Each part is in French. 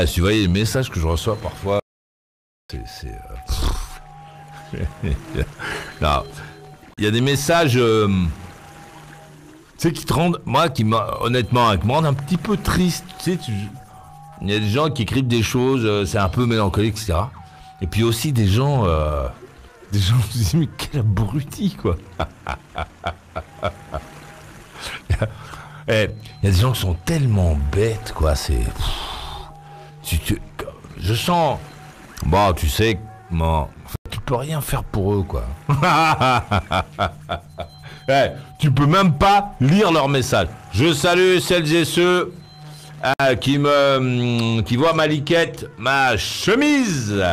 Si vous voyez les messages que je reçois parfois, non, il y a des messages, tu sais, qui te rendent, honnêtement, qui me rendent un petit peu triste. Tu sais, il y a des gens qui écrivent des choses, c'est un peu mélancolique, etc. Et puis aussi des gens qui se disent, mais quel abruti, quoi. Il y a des gens qui sont tellement bêtes, quoi, c'est... Je sens... Bon, tu sais, tu peux rien faire pour eux, quoi. Tu peux même pas lire leurs messages. Je salue celles et ceux qui voient ma liquette, ma chemise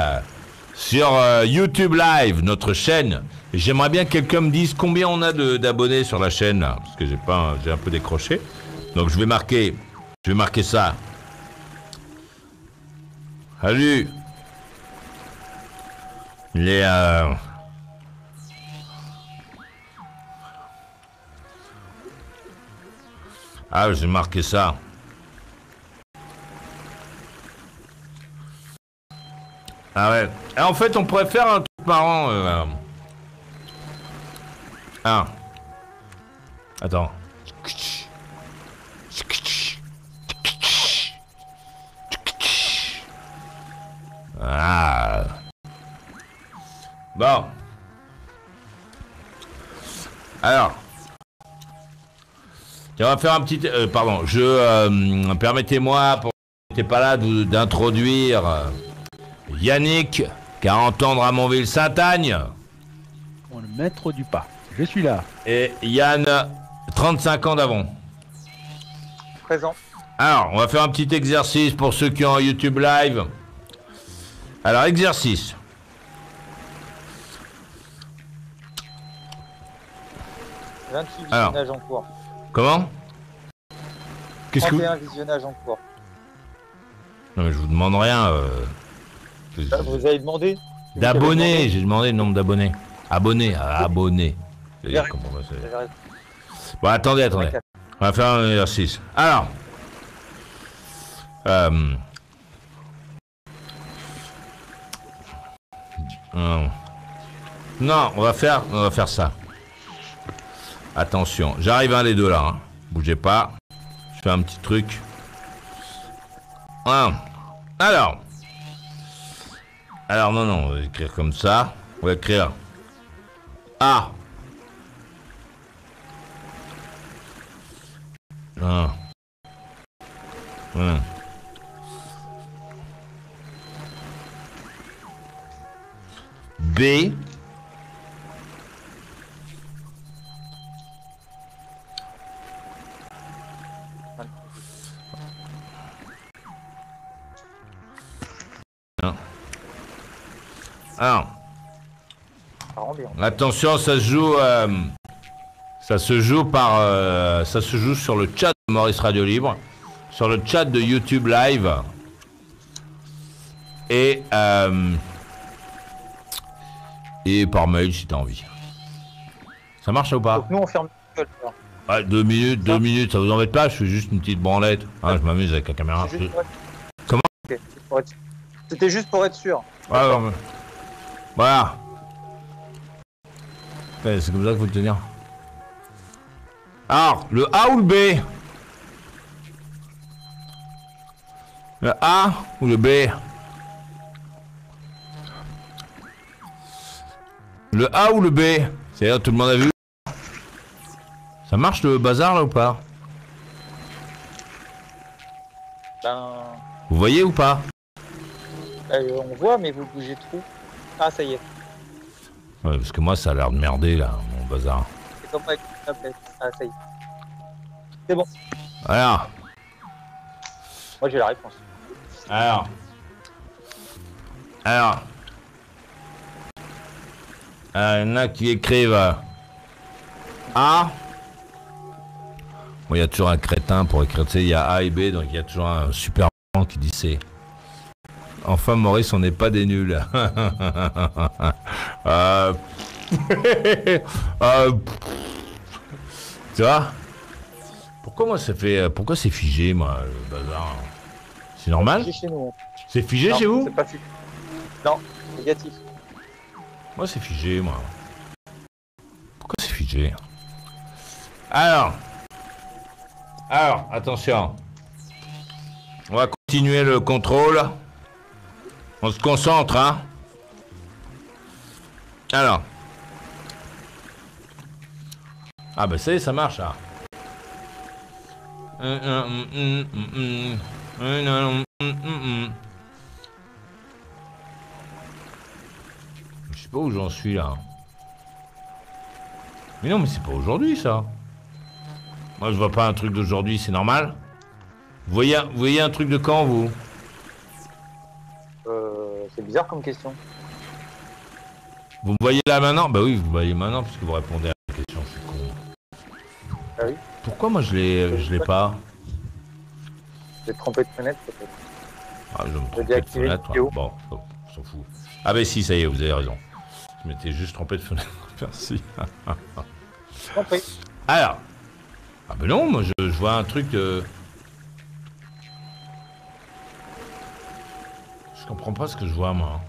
sur YouTube Live, notre chaîne. Et j'aimerais bien que quelqu'un me dise combien on a d'abonnés sur la chaîne, là, parce que j'ai un peu décroché. Donc je vais marquer ça. Salut. Il est Ah, j'ai marqué ça. Ah ouais. Et en fait, on pourrait faire un truc marrant. Attends. Ah. Bon. Alors. On va faire un petit... pardon. Permettez-moi, pour n'était pas là, d'introduire Yannick, 40 ans de Ramonville-Saint-Agne. Le maître du pas. Je suis là. Et Yann, 35 ans d'Avon. Présent. Alors, on va faire un petit exercice pour ceux qui ont un YouTube Live. Alors, exercice. Visionnage en cours. Comment? Qu'est-ce que 31 visionnages en cours. Non, mais je vous demande rien. Vous avez demandé D'abonnés, j'ai demandé le nombre d'abonnés. Abonnés. Bon, attendez. On va faire un exercice. Alors. Non, on va faire ça. Attention, j'arrive à un des deux là. Hein. Bougez pas. Je fais un petit truc. Alors, non, on va écrire comme ça. On va écrire A. B. Alors, attention, ça se joue sur le chat de Maurice Radio Libre, sur le chat de YouTube Live et par mail si t'as envie. Ça marche ou pas? Donc nous on ferme. Ouais, 2 minutes, ça vous embête pas? Je fais juste une petite branlette. Je m'amuse avec la caméra. Comment? Okay. C'était juste pour être sûr. Ouais, mais... Voilà. Ouais, c'est comme ça qu'il faut le tenir. Alors, le A ou le B? Le A ou le B? Le A ou le B? C'est-à-dire, tout le monde a vu? Ça marche le bazar là ou pas? Vous voyez ou pas? On voit, mais vous bougez trop. Ah, ça y est. Ouais, parce que moi, ça a l'air de merder là, mon bazar. C'est comme avec la tablette. Ah, ça y est. C'est bon. Voilà. Moi, j'ai la réponse. Alors. Il y en a qui écrivent A. Bon, il y a toujours un crétin pour écrire, tu sais, il y a A et B, donc il y a toujours un super qui dit C. Enfin, Maurice, on n'est pas des nuls. Tu vois? Pourquoi moi ça fait... Pourquoi c'est figé, moi, le bazar? C'est normal? C'est chez nous. C'est figé Non, chez vous? c'est pas figé. Non, négatif. Moi, c'est figé, moi. Pourquoi c'est figé? Alors, attention. On va continuer le contrôle. On se concentre, hein. Alors. Ah, bah ça y est, ça marche, là. Je sais pas où j'en suis, là. Mais non, mais c'est pas aujourd'hui, ça. Moi, je vois pas un truc d'aujourd'hui, c'est normal. Vous voyez un truc de quand, vous? C'est bizarre comme question. Vous me voyez là maintenant? Bah oui, vous me voyez maintenant, puisque vous répondez à la question, je suis con. Ah oui? Pourquoi moi je l'ai pas? J'ai trompé de fenêtre peut-être. Ah, je me J'ai trompais de déactivé fenêtre. la vidéo. Bon, on s'en fout. Ah bah si, ça y est, vous avez raison. Je m'étais juste trompé de fenêtre. Merci. Compris. Alors. Ah bah non, moi je vois un truc... Je comprends pas ce que je vois, moi.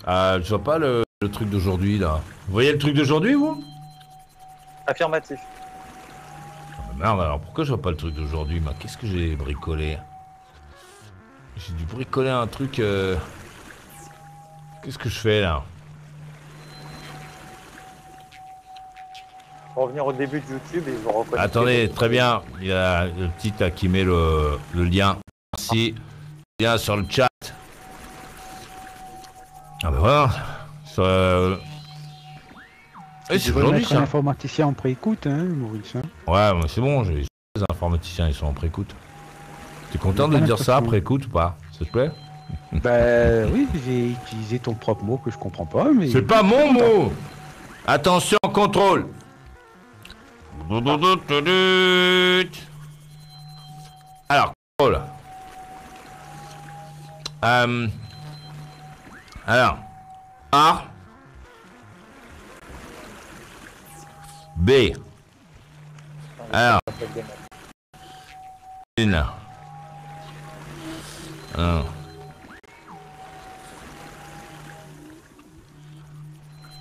Je vois pas le truc d'aujourd'hui, là. Vous voyez le truc d'aujourd'hui, vous? Affirmatif. Ah bah merde, alors pourquoi je vois pas le truc d'aujourd'hui? Bah, qu'est-ce que j'ai bricolé? J'ai dû bricoler un truc... Qu'est-ce que je fais, là? Pour revenir au début de YouTube et je vous reconnais. Attendez, très bien. Il y a le petit là qui met le lien. Merci. Lien sur le chat. Ah ben voilà. Tu C'est devrais aujourd'hui, mettre un ça. informaticien en préécoute, hein, Maurice. Hein. Ouais, mais c'est bon. Les informaticiens, ils sont en précoute. T'es content de dire ça, préécoute ou pas? Ça te plaît? Bah oui, j'ai utilisé ton propre mot que je comprends pas, mais... C'est pas mon mot. Attention, contrôle. Alors, contrôle. Alors, A. B. Alors, une. Un.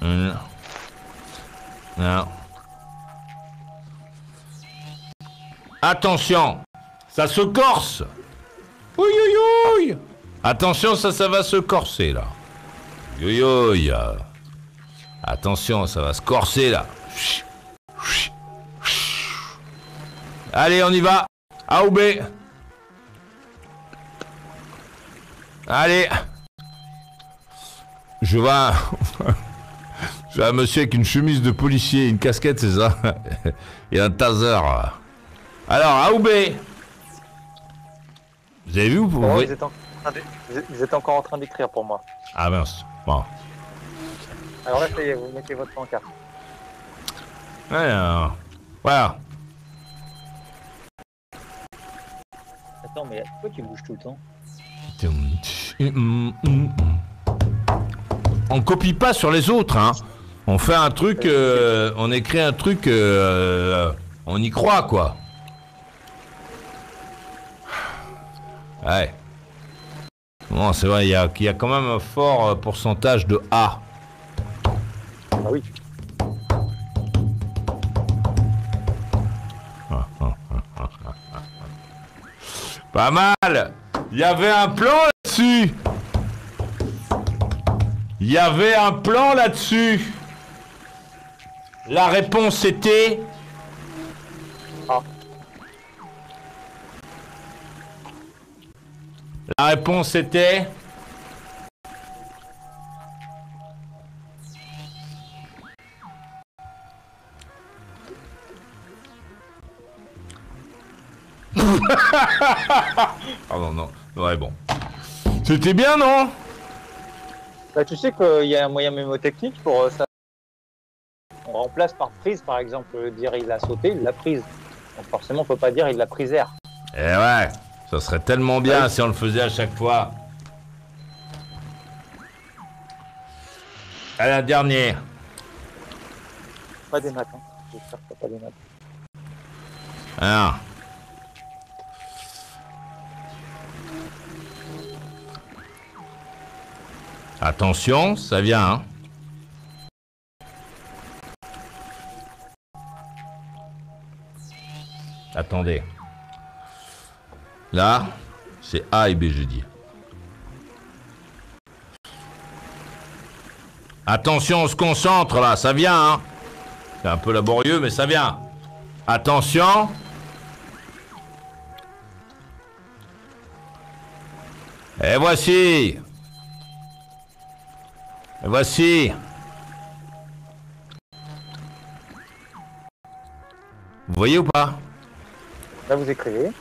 Une. Un. Attention, ça se corse. Oui, oui, oui. Attention, ça va se corser, là. Oui, oui. Attention, ça va se corser, là. Allez, on y va. A ou B? Allez. Je vois un monsieur avec une chemise de policier, une casquette, c'est ça? Et un taser. Alors, A ou B? Vous avez vu ou vous voyez... Vous êtes encore en train d'écrire pour moi. Ah mince. Bon. Alors là, ça y est, vous mettez votre pancarte. Alors, voilà. Attends, mais pourquoi tu bouges tout le temps? On copie pas sur les autres, hein. On fait un truc, on écrit un truc, on y croit, quoi. Ouais. Bon, c'est vrai, il y a quand même un fort pourcentage de A. Ah oui. Pas mal. Il y avait un plan là-dessus. Il y avait un plan là-dessus. La réponse était... A. La réponse était... Pardon, non. Ouais, bon. C'était bien, non? Bah, tu sais qu'il y a un moyen mémotechnique pour ça. On remplace par prise, par exemple, dire il a sauté, il l'a prise. Donc forcément, on peut pas dire il l'a prise air. Eh ouais, ça serait tellement bien si on le faisait à chaque fois. À la dernière. Pas des maths. Hein. J'espère que t'as pas les maths. Alors. Attention, ça vient, hein. Attendez. Là, c'est A et B, je dis. Attention, on se concentre là, ça vient, hein. C'est un peu laborieux, mais ça vient. Attention. Et voici. Et voici. Vous voyez ou pas? Là, vous écrivez.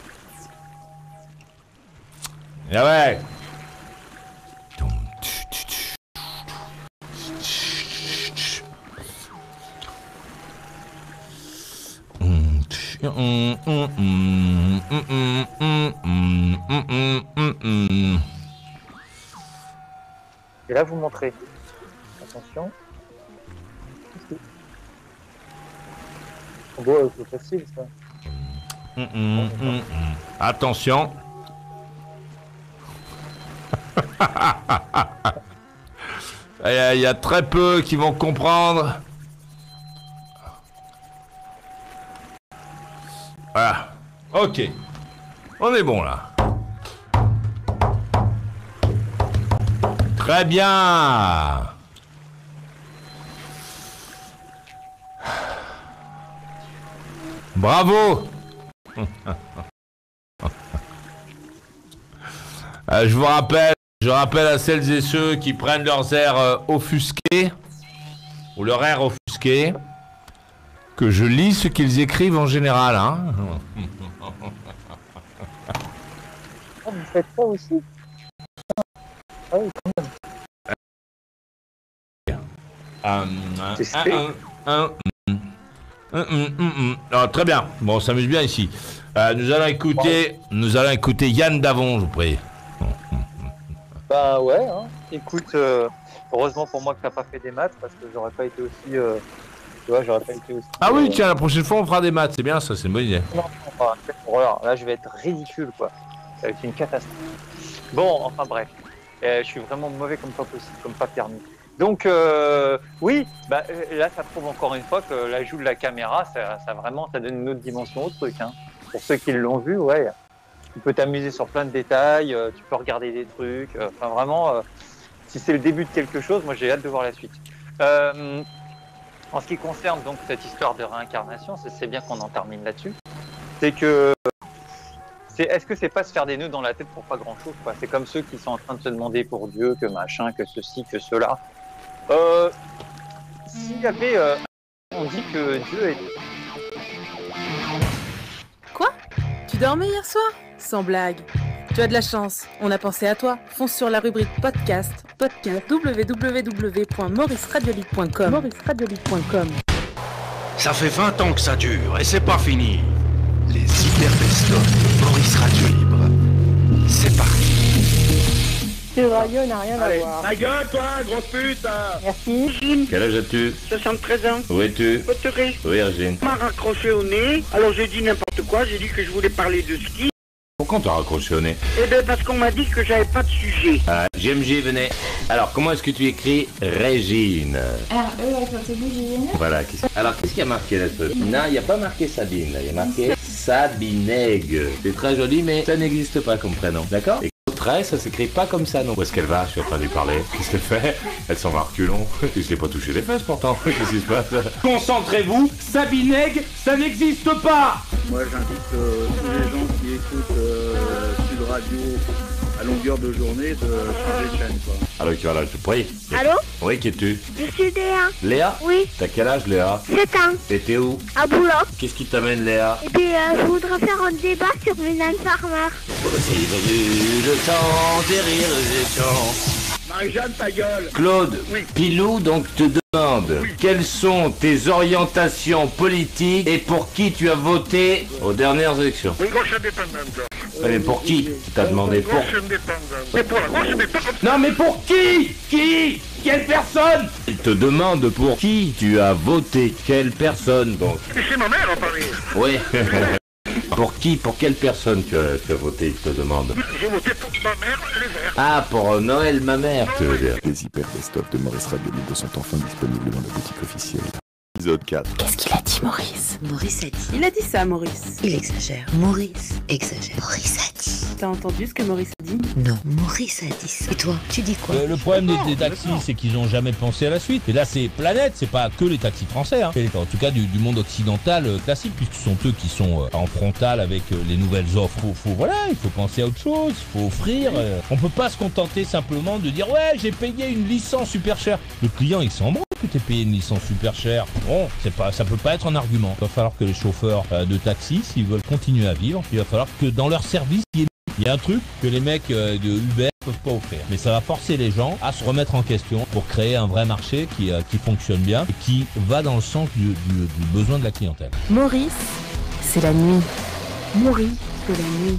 Ah ouais. Et là, vous montrez. Attention. Bon, c'est facile ça. Attention. Il y a très peu qui vont comprendre. Voilà. Ok. On est bon là. Très bien. Bravo. Je rappelle à celles et ceux qui prennent leurs airs offusqués ou leur air offusqué que je lis ce qu'ils écrivent en général. Hein. Ah, vous faites ça aussi? Ah oui, quand même. Ah, très bien. Bon, on s'amuse bien ici. Nous allons écouter Yann Davon, je vous prie. Bah ouais, hein. Écoute, heureusement pour moi que t'as pas fait des maths parce que j'aurais pas été aussi. Tu vois, j'aurais pas été aussi. Ah oui, tiens, la prochaine fois on fera des maths, c'est bien ça, c'est une bonne idée. Non, quelle horreur. Là, je vais être ridicule, quoi. Ça va être une catastrophe. Bon, enfin bref. Je suis vraiment mauvais comme pas possible, comme pas permis. Donc, oui, bah, là, ça prouve encore une fois que l'ajout de la caméra, ça vraiment, ça donne une autre dimension au truc. Hein. Pour ceux qui l'ont vu, ouais, tu peux t'amuser sur plein de détails, tu peux regarder des trucs. Enfin, vraiment, si c'est le début de quelque chose, moi, j'ai hâte de voir la suite. En ce qui concerne donc cette histoire de réincarnation, c'est bien qu'on en termine là-dessus. C'est que est-ce que c'est pas se faire des nœuds dans la tête pour pas grand-chose, quoi. C'est comme ceux qui sont en train de se demander pour Dieu, que machin, que ceci, que cela. S'il y avait, on dit que Dieu est. Quoi? Tu dormais hier soir? Sans blague. Tu as de la chance, on a pensé à toi. Fonce sur la rubrique podcast www.mauriceradiolibre.com. Ça fait 20 ans que ça dure et c'est pas fini. Les hyper best-of Maurice Radio Libre. C'est parti. Ce radio n'a rien à voir. Ta gueule, toi, grosse pute. Merci. Quel âge as-tu? 73 ans. Où es-tu? Poteré. Oui, Régine. On m'a raccroché au nez. Alors j'ai dit n'importe quoi. J'ai dit que je voulais parler de ski. Pourquoi on t'a raccroché au nez? Eh bien parce qu'on m'a dit que j'avais pas de sujet. JMJ, venez. Alors, comment est-ce que tu écris Régine? R-E-S-A-B-I-N. Voilà. Alors, qu'est-ce qu'il y a marqué là-dessus? Non, il n'y a pas marqué Sabine, là. Il y a marqué Sabineg. C'est très joli, mais ça n'existe pas comme prénom. D'accord? Et Trait, ça s'écrit pas comme ça, non? Où est-ce qu'elle va? Je suis en train de lui parler. Qu'est-ce qu'elle fait? Elle s'en va reculons. Je l'ai pas touché les fesses, pourtant. Qu'est-ce qui se passe? Concentrez-vous. Sabineg, ça n'existe pas! Moi, j'invite tous les gens qui écoutent Sud Radio à longueur de journée de changer de chaîne, quoi. Alors, tu vas là, je te prie. Allô? Oui, qui es-tu? Je suis Léa. Léa? Oui, T'as quel âge, Léa? 7 ans, Et t'es où? à Boulogne. Qu'est-ce qui t'amène, Léa? Et puis, je voudrais faire un débat sur Milan Farmer. Le temps des rires et des chants. Marie-Jeanne, ta gueule! Claude, Oui. Pilou donc te demande quelles sont tes orientations politiques et pour qui tu as voté aux dernières élections. Gauche indépendante. Mais pour qui? Tu t'as demandé pour... indépendante. Mais pour la gauche, mais pas comme Non mais pour qui? Qui? Quelle personne? te demande pour qui tu as voté. Quelle personne, donc? C'est ma mère, en parler. Oui. Pour qui, pour quelle personne tu as voté, il te demande? J'ai voté pour ma mère, les Verts. Ah, pour Noël, ma mère, tu veux dire. Les hyper best-of de Maurice Radio Libre sont enfin disponibles dans la boutique officielle. Épisode 4. Qu'est-ce qu'il a dit, Maurice? Maurice a dit. Il a dit ça, Maurice. Il exagère. Maurice exagère. Maurice a dit. T'as entendu ce que Maurice a dit? Non, Maurice a dit ça. Et toi, tu dis quoi? Le problème des taxis, c'est qu'ils n'ont jamais pensé à la suite. Et là, c'est planète, c'est pas que les taxis français. Hein. En tout cas, du monde occidental classique, puisque ce sont eux qui sont en frontal avec les nouvelles offres. Voilà, il faut penser à autre chose, il faut offrir. On peut pas se contenter simplement de dire ouais, j'ai payé une licence super chère. Le client, il s'en branle que t'aies payé une licence super chère. Bon, ça peut pas être un argument. Il va falloir que les chauffeurs de taxi, s'ils veulent continuer à vivre, il va falloir que dans leur service, il y a un truc que les mecs de Uber peuvent pas offrir. Mais ça va forcer les gens à se remettre en question pour créer un vrai marché qui fonctionne bien et qui va dans le sens du besoin de la clientèle. Maurice, c'est la nuit. Maurice, c'est la nuit.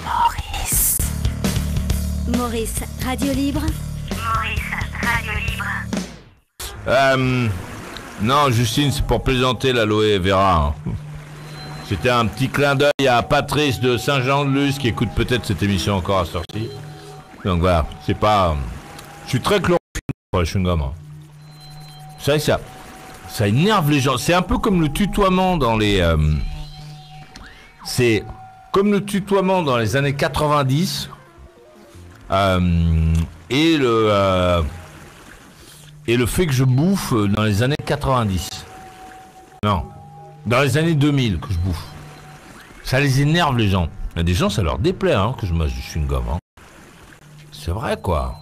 Maurice. Maurice, Radio Libre. Maurice, Radio Libre. Non, Justine, c'est pour plaisanter l'aloe vera. Hein. C'était un petit clin d'œil à Patrice de Saint-Jean-de-Luz qui écoute peut-être cette émission encore à ce heure-ci. Donc voilà, c'est pas... Je suis très chlorophile pour les chewing-gums. Hein. C'est vrai que ça énerve les gens. C'est un peu comme le tutoiement dans les... c'est comme le tutoiement dans les années 90 et le fait que je bouffe dans les années 90. Non. Dans les années 2000 que je bouffe. Ça les énerve les gens. Il y a des gens, ça leur déplaît hein, que je mange du chewing-gum. Hein. C'est vrai quoi.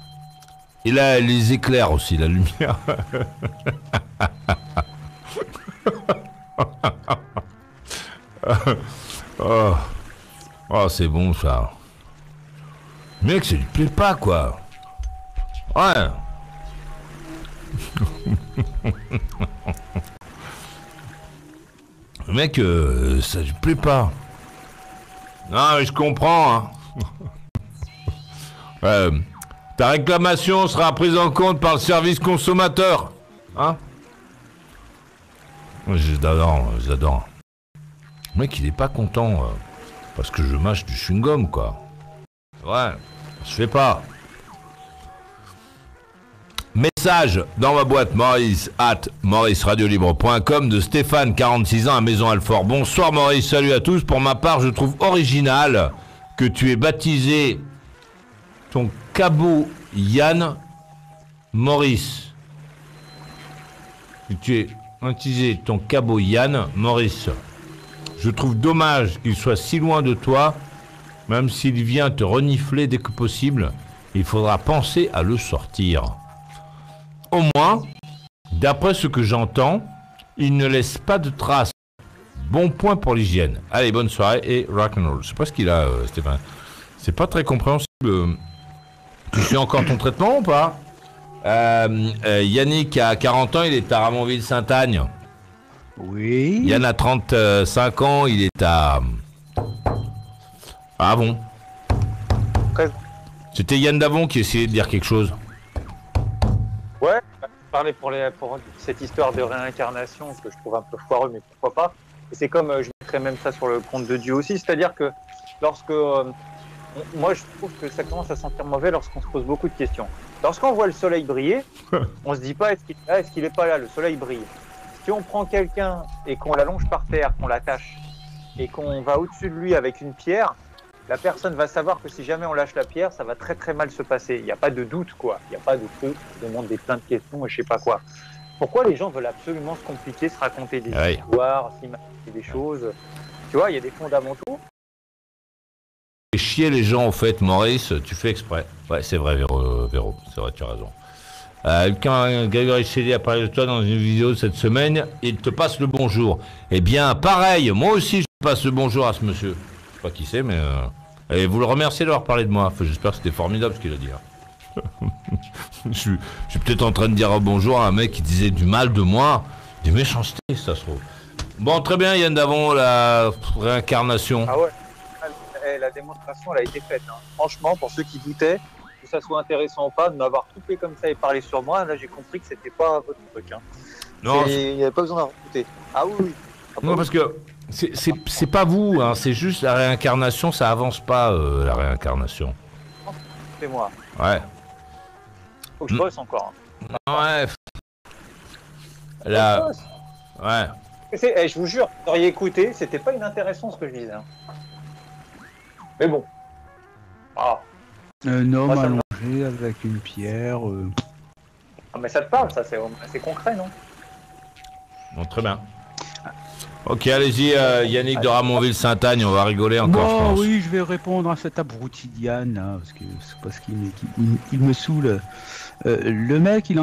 Et là, les éclairs aussi, la lumière. Oh, c'est bon ça. Mec, ça lui plaît pas quoi. Ouais. Le mec, ça lui plaît pas. Non, mais je comprends. Hein. Ta réclamation sera prise en compte par le service consommateur. Hein? J'adore. Le mec, il est pas content parce que je mâche du chewing-gum, quoi. Ouais, je fais pas. Message dans ma boîte maurice@mauriceradiolibre.com de Stéphane, 46 ans, à Maison-Alfort. Bonsoir Maurice, salut à tous. Pour ma part, je trouve original que tu aies baptisé ton cabot Yann Maurice. Que tu aies baptisé ton cabot Yann Maurice. Je trouve dommage qu'il soit si loin de toi, même s'il vient te renifler dès que possible, il faudra penser à le sortir. Au moins, d'après ce que j'entends, il ne laisse pas de traces. Bon point pour l'hygiène. Allez, bonne soirée et rock'n'roll. Je sais pas ce qu'il a, Stéphane. C'est pas très compréhensible. Tu suis encore ton traitement ou pas? Yannick a 40 ans, il est à Ramonville-Saint-Agne. Oui. Yann a 35 ans, il est à... Ah bon? C'était Yann Davon qui essayait de dire quelque chose. Ouais, parler pour cette histoire de réincarnation que je trouve un peu foireux, mais pourquoi pas. Et c'est comme, je mettrais même ça sur le compte de Dieu aussi, c'est-à-dire que lorsque... moi, je trouve que ça commence à sentir mauvais lorsqu'on se pose beaucoup de questions. Lorsqu'on voit le soleil briller, on se dit pas est-ce qu'il est là, est-ce qu'il est pas là, le soleil brille. Si on prend quelqu'un et qu'on l'allonge par terre, qu'on l'attache, et qu'on va au-dessus de lui avec une pierre, la personne va savoir que si jamais on lâche la pierre, ça va très très mal se passer. Il n'y a pas de doute, quoi. Il n'y a pas de truc qui demande des plein de questions et je sais pas quoi. Pourquoi les gens veulent absolument se compliquer, se raconter des histoires, s'imaginer des choses? Tu vois, il y a des fondamentaux. Et chier les gens, en fait, Maurice, tu fais exprès. Ouais, c'est vrai, Véro. C'est vrai, tu as raison. Quand Grégory Shelley a parlé de toi dans une vidéo cette semaine, il te passe le bonjour. Eh bien, pareil, moi aussi, je passe le bonjour à ce monsieur. Je sais pas qui c'est, mais... Et vous le remerciez d'avoir parlé de moi. Enfin, j'espère que c'était formidable ce qu'il a dit. Hein. je suis peut-être en train de dire bonjour à un mec qui disait du mal de moi. Des méchancetés, ça se trouve. Bon, très bien, Yann Davon, la réincarnation. Ah ouais, la démonstration, elle a été faite. Hein. Franchement, pour ceux qui doutaient, que ça soit intéressant ou pas, de m'avoir coupé comme ça et parlé sur moi, là j'ai compris que c'était pas votre truc. Hein. Non, il n'y avait pas besoin d'en écouter. Ah oui, oui. Non, parce que c'est pas vous, hein, c'est juste la réincarnation, ça avance pas, la réincarnation. C'est moi. Ouais. Faut que je bosse encore. Ouais. Là. Ouais. Je vous jure, vous auriez écouté, c'était pas inintéressant ce que je disais. Hein. Mais bon. Ah. Un homme allongé avec une pierre. Ah, mais ça te parle, ça, c'est concret, non? Bon, très bien. Ok, allez-y, Yannick de Ramonville-Saint-Agne, on va rigoler encore, je pense. Oui, je vais répondre à cet abruti Diane, là, parce qu'il me saoule. Le mec, il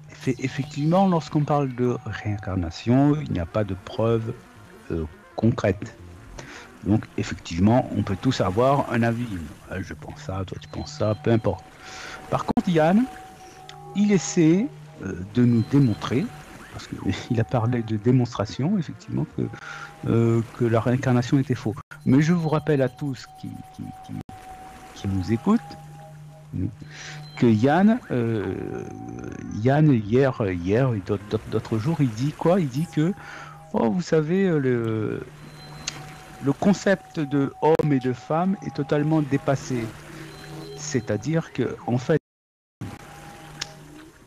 fait effectivement, lorsqu'on parle de réincarnation, il n'y a pas de preuve concrète. Donc, effectivement, on peut tous avoir un avis. Je pense ça, toi tu penses ça, peu importe. Par contre, Yann, il essaie de nous démontrer, parce qu'il a parlé de démonstration, effectivement, que la réincarnation était faux. Mais je vous rappelle à tous qui nous écoutent, que Yann hier et d'autres jours, il dit quoi? Il dit que, oh, vous savez, le concept de homme et de femme est totalement dépassé. C'est-à-dire que, en fait,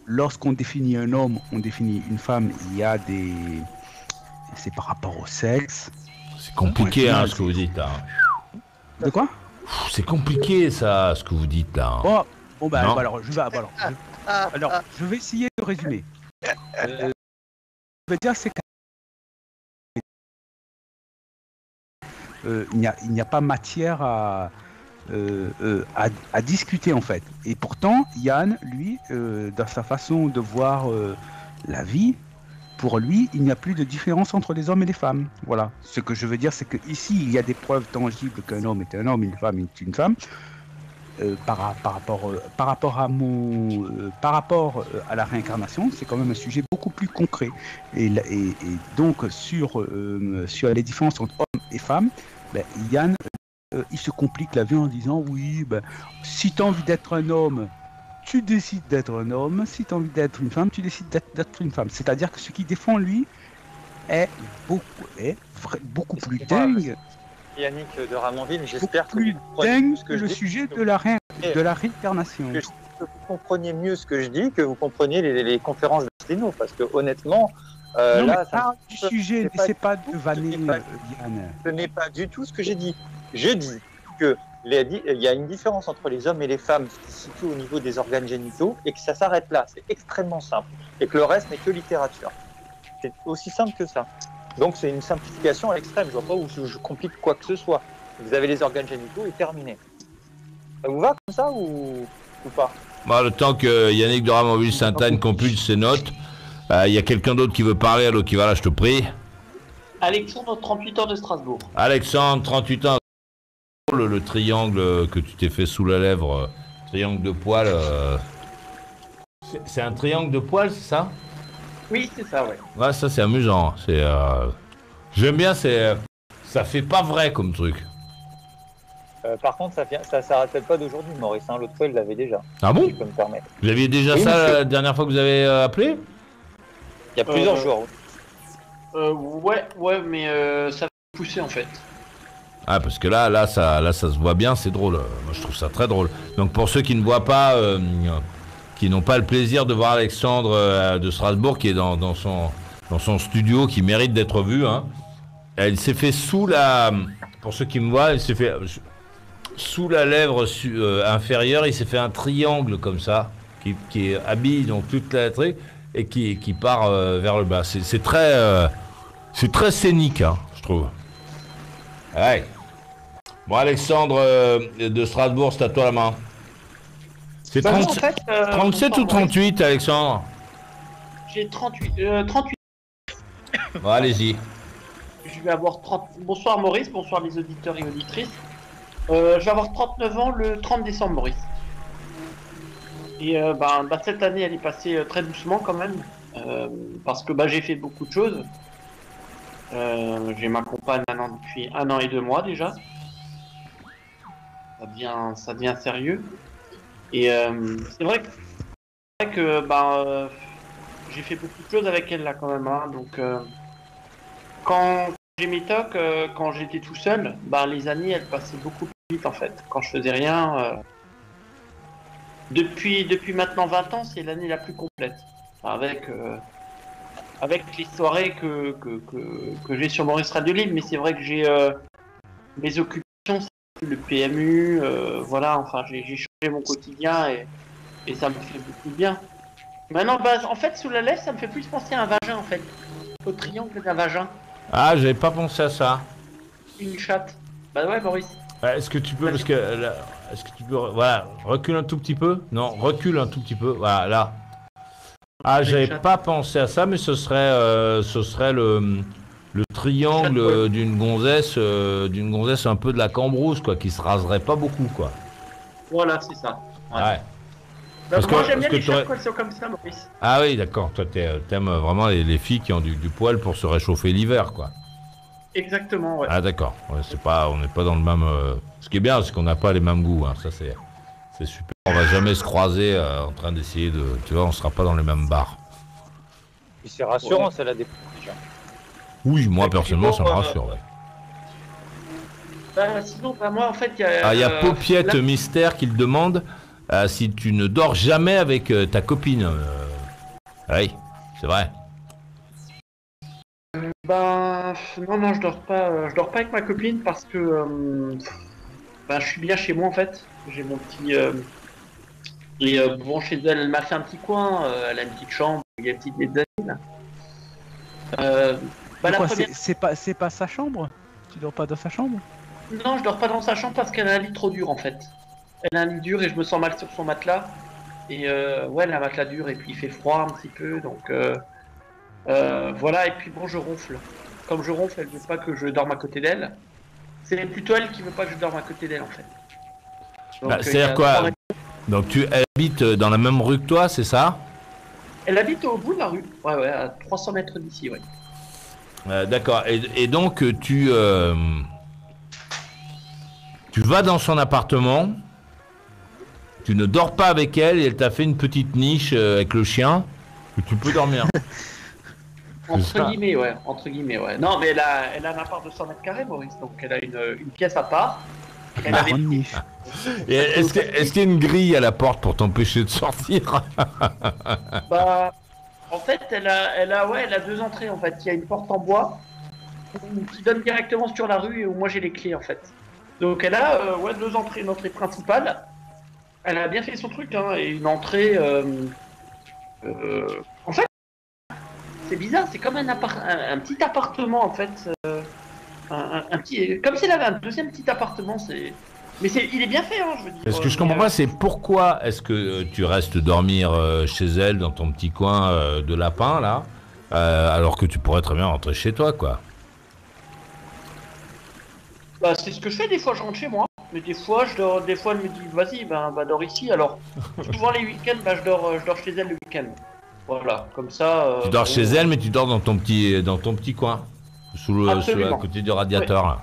lorsqu'on définit un homme, on définit une femme, il y a des... C'est par rapport au sexe. C'est compliqué, hein, ce que vous dites, là. De quoi? C'est compliqué, ça, ce que vous dites, là. Bon bah, alors, je vais essayer de résumer. Je veux dire, c'est qu'il n'y a pas matière à discuter, en fait. Et pourtant, Yann, lui, dans sa façon de voir la vie, pour lui, il n'y a plus de différence entre les hommes et les femmes. Voilà. Ce que je veux dire, c'est qu'ici, il y a des preuves tangibles qu'un homme est un homme, une femme est une femme. Par rapport à la réincarnation, c'est quand même un sujet beaucoup plus concret. Et donc, sur les différences entre hommes et femmes, Yann, il se complique la vie en disant, oui, si tu as envie d'être un homme, tu décides d'être un homme. Si tu as envie d'être une femme, tu décides d'être une femme. C'est-à-dire que ce qu'il défend, lui, est beaucoup plus dingue. Yannick de Ramonville, j'espère que vous dingue que le sujet de la réincarnation. Que vous compreniez mieux ce que je dis, que vous compreniez les conférences d'Asteno, parce que honnêtement, non, là, ça du sujet, n'essaie pas de vanner, Yann. Ce n'est pas du tout ce que j'ai dit. Je dis que il y a une différence entre les hommes et les femmes qui se situe au niveau des organes génitaux et que ça s'arrête là. C'est extrêmement simple. Et que le reste n'est que littérature. C'est aussi simple que ça. Donc c'est une simplification à l'extrême. Je vois pas où je complique quoi que ce soit. Vous avez les organes génitaux et terminé. Ça vous va comme ça ou pas? Le temps que Yannick de Ramonville-Saint-Agne compile ses notes, il y a quelqu'un d'autre qui veut parler, alors qui va là, je te prie. Alexandre, 38 ans de Strasbourg. Alexandre, 38 ans. Le triangle que tu t'es fait sous la lèvre, triangle de poil. C'est un triangle de poil, c'est ça? Oui, c'est ça, ouais. Ouais, ça c'est amusant. J'aime bien, ça fait pas vrai comme truc. Par contre, ça s'arrête pas d'aujourd'hui, Maurice. Hein. L'autre fois, il l'avait déjà. Ah bon? Si je peux me permettre. Vous aviez déjà ça la dernière fois que vous avez appelé? Il y a plusieurs jours. Ouais, mais ça va pousser en fait. Ah, parce que là, ça se voit bien, c'est drôle. Moi, je trouve ça très drôle. Donc, pour ceux qui ne voient pas, qui n'ont pas le plaisir de voir Alexandre de Strasbourg, qui est dans son studio, qui mérite d'être vu, hein, elle s'est fait pour ceux qui me voient, elle s'est fait sous la lèvre inférieure, il s'est fait un triangle comme ça, qui habille donc toute la truc et qui part vers le bas. C'est très scénique, hein, je trouve. Ouais. Bon, Alexandre de Strasbourg, c'est à toi la main. C'est 37 ou 38, Alexandre? J'ai 38. Bon, allez-y. Je vais avoir 30. Bonsoir Maurice, bonsoir les auditeurs et auditrices. Je vais avoir 39 ans le 30 décembre, Maurice. Et cette année, elle est passée très doucement quand même. Parce que j'ai fait beaucoup de choses. J'ai ma compagne maintenant depuis 1 an et 2 mois déjà. Ça devient sérieux. Et c'est vrai que j'ai fait beaucoup de choses avec elle là quand même. Hein, donc quand j'ai mes tocs, quand j'étais tout seul, les années elles passaient beaucoup plus vite en fait. Quand je faisais rien. Depuis maintenant 20 ans, c'est l'année la plus complète. Avec les soirées que j'ai sur Maurice Radio Libre, mais c'est vrai que j'ai mes occupations, c'est le PMU, voilà, enfin j'ai changé mon quotidien et ça me fait beaucoup de bien. Maintenant, en fait, sous la lèvre, ça me fait plus penser à un vagin en fait, au triangle d'un vagin. Ah, j'avais pas pensé à ça. Une chatte. Bah ouais, Maurice. Est-ce que tu peux, parce que est-ce que tu peux, voilà, recule un tout petit peu. Non, recule un tout petit peu. Voilà, là. Ah, j'avais pas pensé à ça, mais ce serait le triangle d'une gonzesse un peu de la Cambrousse, quoi, qui se raserait pas beaucoup, quoi. Voilà, c'est ça. Ouais. Parce moi, j'aime bien les chattes quand elles sont comme ça, Maurice. Ah oui, d'accord. Toi, t'aimes vraiment les filles qui ont du poil pour se réchauffer l'hiver, quoi. Exactement, ouais. Ah d'accord, ouais, on n'est pas dans le même... Ce qui est bien, c'est qu'on n'a pas les mêmes goûts, hein. Ça c'est super. On va jamais se croiser en train d'essayer de... Tu vois, on sera pas dans les mêmes bars. Puis c'est rassurant, ça la dépense déjà. Oui, moi personnellement, ça me rassure, ouais. Sinon, moi en fait, il y a... il y a Paupiette Mystère qui le demande si tu ne dors jamais avec ta copine. Oui, c'est vrai. Non, je dors pas avec ma copine parce que je suis bien chez moi en fait. J'ai mon petit bon, chez elle m'a fait un petit coin, elle a une petite chambre, il y a une petite mezzanine. C'est pas sa chambre? Tu dors pas dans sa chambre? Non, je dors pas dans sa chambre parce qu'elle a un lit trop dur en fait. Elle a un lit dur et je me sens mal sur son matelas. Et ouais, elle a un matelas dur et puis il fait froid un petit peu, donc voilà, et puis bon, je ronfle. Comme je ronfle, elle veut pas que je dorme à côté d'elle. C'est plutôt elle qui veut pas que je dorme à côté d'elle en fait. C'est-à-dire quoi? Donc elle habite dans la même rue que toi, c'est ça? Elle habite au bout de la rue, ouais, à 300 mètres d'ici, ouais. D'accord, et donc tu vas dans son appartement, tu ne dors pas avec elle et elle t'a fait une petite niche avec le chien où tu peux dormir. Entre guillemets, ouais. Non, mais elle a un appart de 100 mètres carrés, Maurice, donc elle a une pièce à part. Elle a une niche. Est-ce qu'il y a une grille à la porte pour t'empêcher de sortir? En fait, elle a deux entrées, en fait. Il y a une porte en bois qui donne directement sur la rue et où moi j'ai les clés, en fait. Donc elle a deux entrées, une entrée principale. Elle a bien fait son truc, hein, et une entrée... en fait, c'est bizarre, c'est comme un petit appartement en fait, un petit, comme s'il avait un deuxième petit appartement. Mais il est bien fait, hein, je veux dire. Ce que je comprends pas, c'est pourquoi est-ce que tu restes dormir chez elle dans ton petit coin de lapin là, alors que tu pourrais très bien rentrer chez toi, quoi. C'est ce que je fais, des fois je rentre chez moi, mais des fois elle me dit vas-y, dors ici. Alors souvent les week-ends, je dors chez elle le week-end. Voilà, comme ça. Tu dors chez elle, mais tu dors dans ton petit coin, à côté du radiateur. Ouais. Là.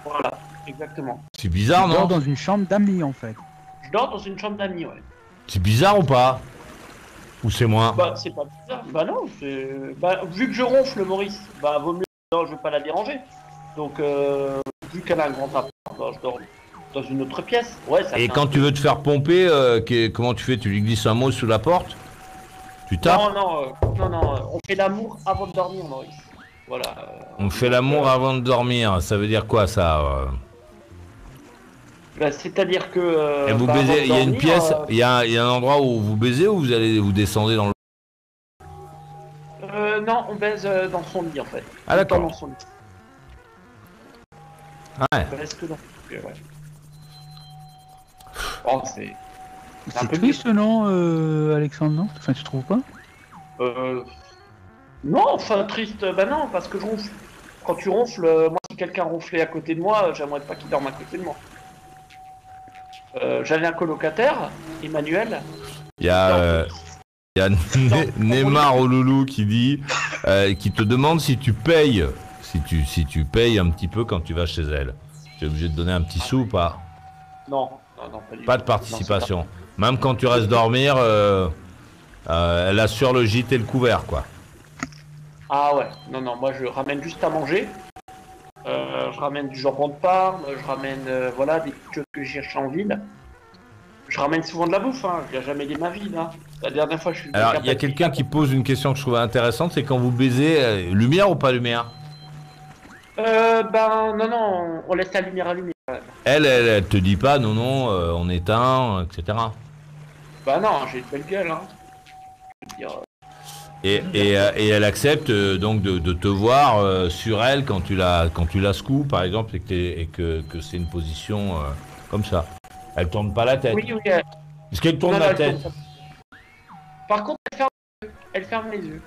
Voilà, exactement. C'est bizarre, non? Tu dors dans une chambre d'amis, en fait. Je dors dans une chambre d'amis, ouais. C'est bizarre ou pas? Ou c'est moi? C'est pas bizarre. Non, vu que je ronfle, Maurice, vaut mieux. Je veux pas la déranger. Donc, vu qu'elle a un grand appart, je dors dans une autre pièce. Ouais. Et quand tu veux te faire pomper, comment tu fais? Tu lui glisses un mot sous la porte? Tu tapes? Non, on fait l'amour avant de dormir, Maurice. Voilà. On fait l'amour avant de dormir, ça veut dire quoi ça? C'est-à-dire que... Et vous baisez, il y a une pièce, il y a un endroit où vous baisez ou vous descendez dans le... Non, on baise dans son lit en fait. Ah d'accord. Dans son lit. Ouais. On baise que dans son lit, ouais. Oh, c'est un peu triste, non, Alexandre, non? Enfin, tu trouves pas? Non, enfin triste, non, parce que je ronfle. Quand tu ronfles, moi si quelqu'un ronflait à côté de moi, j'aimerais pas qu'il dorme à côté de moi. J'avais un colocataire, Emmanuel. Il y a Neymar au loulou qui dit, qui te demande si tu payes, si tu payes un petit peu quand tu vas chez elle. Tu es obligé de donner un petit sou ou pas? Non, Non, pas du Pas tout. de participation. Non, Même quand tu restes dormir, elle assure le gîte et le couvert, quoi. Ah ouais, non, moi je ramène juste à manger. Je ramène du jambon de Parme, je ramène voilà, des petites choses que je cherche en ville. Je ramène souvent de la bouffe, hein. Je viens jamais les mains vides. Hein. La dernière fois, je suis. Alors, il y a quelqu'un qui pose une question que je trouve intéressante, c'est quand vous baisez, lumière ou pas lumière? Non, on laisse la lumière allumée. Elle te dit pas, non, on éteint, etc. Bah non, j'ai une belle gueule, hein. Je veux dire, Et elle accepte donc de te voir sur elle quand tu la secoues, par exemple, et que c'est une position comme ça. Elle tourne pas la tête. Oui. Est-ce qu'elle tourne la tête? Par contre, elle ferme les yeux.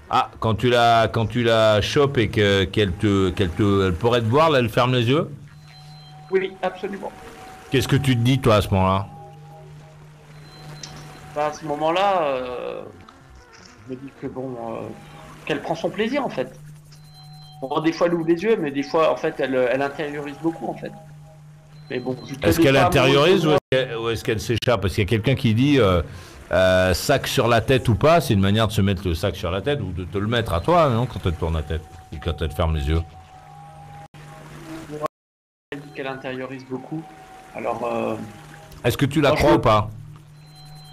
Ah, quand tu la chopes et qu'elle pourrait te voir, là, elle ferme les yeux? Oui, absolument. Qu'est-ce que tu te dis, toi, à ce moment-là? Bah, à ce moment-là, je me dis que qu'elle prend son plaisir, en fait. Bon, des fois, elle ouvre les yeux, mais des fois, en fait, elle intériorise beaucoup, en fait. Mais bon. Est-ce qu'elle intériorise ou est-ce qu'elle s'échappe? Parce qu'il y a quelqu'un qui dit sac sur la tête ou pas, c'est une manière de se mettre le sac sur la tête ou de te le mettre à toi, non, quand elle te tourne la tête ou quand elle te ferme les yeux. Elle dit qu'elle intériorise beaucoup. Alors. Est-ce que tu la crois ou pas?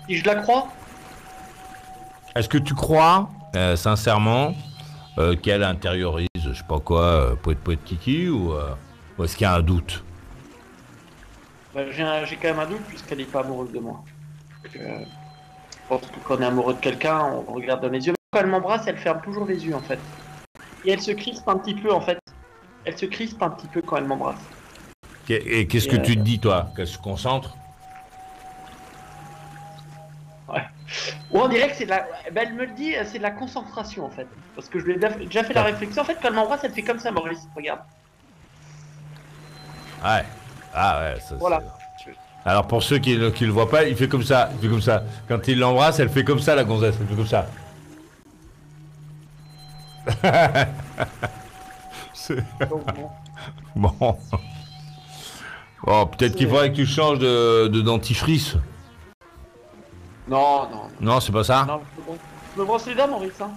Si je la crois? Est-ce que tu crois sincèrement qu'elle intériorise, je sais pas quoi, poète kiki ou est-ce qu'il y a un doute? Bah, j'ai quand même un doute puisqu'elle n'est pas amoureuse de moi. Je pense que quand on est amoureux de quelqu'un, on regarde dans les yeux. Quand elle m'embrasse, elle ferme toujours les yeux en fait. Et elle se crispe un petit peu en fait. Elle se crispe un petit peu quand elle m'embrasse. Et qu'est-ce que tu te dis toi? Qu'elle se concentre? Ouais. Ou on dirait que c'est de la... Ben, elle me le dit, c'est de la concentration en fait. Parce que je lui ai déjà fait la réflexion. En fait, quand elle m'embrasse, elle fait comme ça, Maurice. Regarde. Ouais. Ah ouais, ça, voilà. Alors pour ceux qui le voient pas, il fait comme ça, Quand il l'embrasse, elle fait comme ça, la gonzesse, elle fait comme ça. Bon. Oh, peut-être qu'il faudrait que tu changes de dentifrice. Non. Non, c'est pas ça? Non, je me brosse les dents, Maurice. Hein.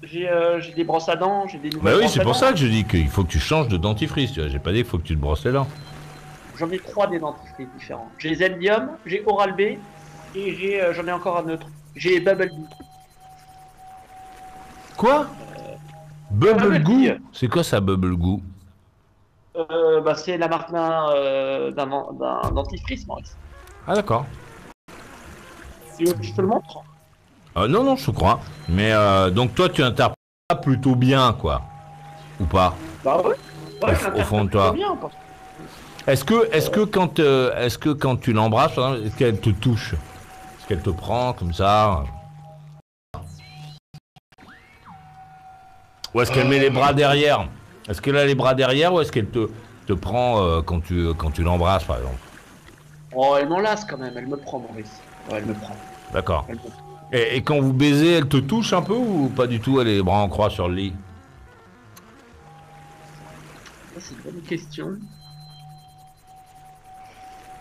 J'ai des brosses à dents, j'ai des nouvelles. Bah oui, c'est pour ça que je dis qu'il faut que tu changes de dentifrice. Tu vois. J'ai pas dit qu'il faut que tu te brosses les dents. J'en ai 3 des dentifrices différents. J'ai Zendium, j'ai Oral-B et j'en ai encore un autre. J'ai Bubble Bee. Quoi? Bubble Goo? C'est quoi ça, Bubble Goo? Bah, c'est la marque d'un dentifrice, Maurice. Ah d'accord. Je te le montre? Non, je crois. Mais donc toi, tu interprètes plutôt bien, quoi. Ou pas? Bah ouais. Au fond de toi. Bien, Est-ce que quand tu l'embrasses, est-ce qu'elle te touche? Est-ce qu'elle te prend comme ça? Ou est-ce qu'elle met les bras derrière? Est-ce qu'elle a les bras derrière ou est-ce qu'elle te prend quand tu l'embrasses, par exemple? Oh, elle m'enlace quand même, elle me prend, Maurice. Ouais, elle me prend. D'accord. Et quand vous baisez, elle te touche un peu ou pas du tout? Elle a les bras en croix sur le lit? C'est une bonne question.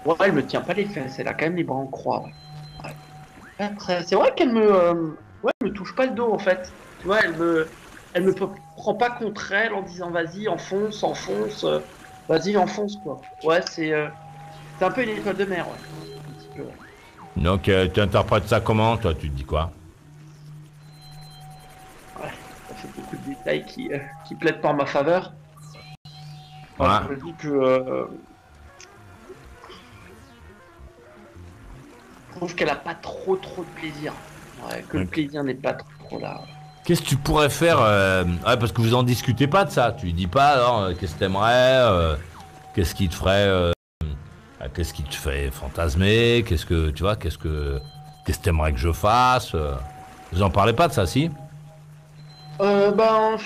Ouais, elle me tient pas les fesses, elle a quand même les bras en croix. Ouais. Après, c'est vrai qu'elle elle me touche pas le dos en fait. Tu vois, elle me prend pas contre elle en disant vas-y, enfonce, vas-y, enfonce quoi. Ouais, c'est un peu une étoile de mer, ouais. Un petit peu, ouais. Donc tu interprètes ça comment, toi? Tu te dis quoi? Ouais, ça fait beaucoup de détails qui plaident pas en ma faveur. Ouais. Je me dis que je trouve qu'elle a pas trop de plaisir. Ouais, que le plaisir n'est pas trop là. Qu'est-ce que tu pourrais faire ouais, parce que vous en discutez pas de ça. Tu lui dis pas alors qu'est-ce que t'aimerais, qu'est-ce qui te ferait, qu'est-ce qui te fait fantasmer, qu'est-ce que tu vois, qu'est-ce que t'aimerais que je fasse. Vous en parlez pas de ça, si? Bon,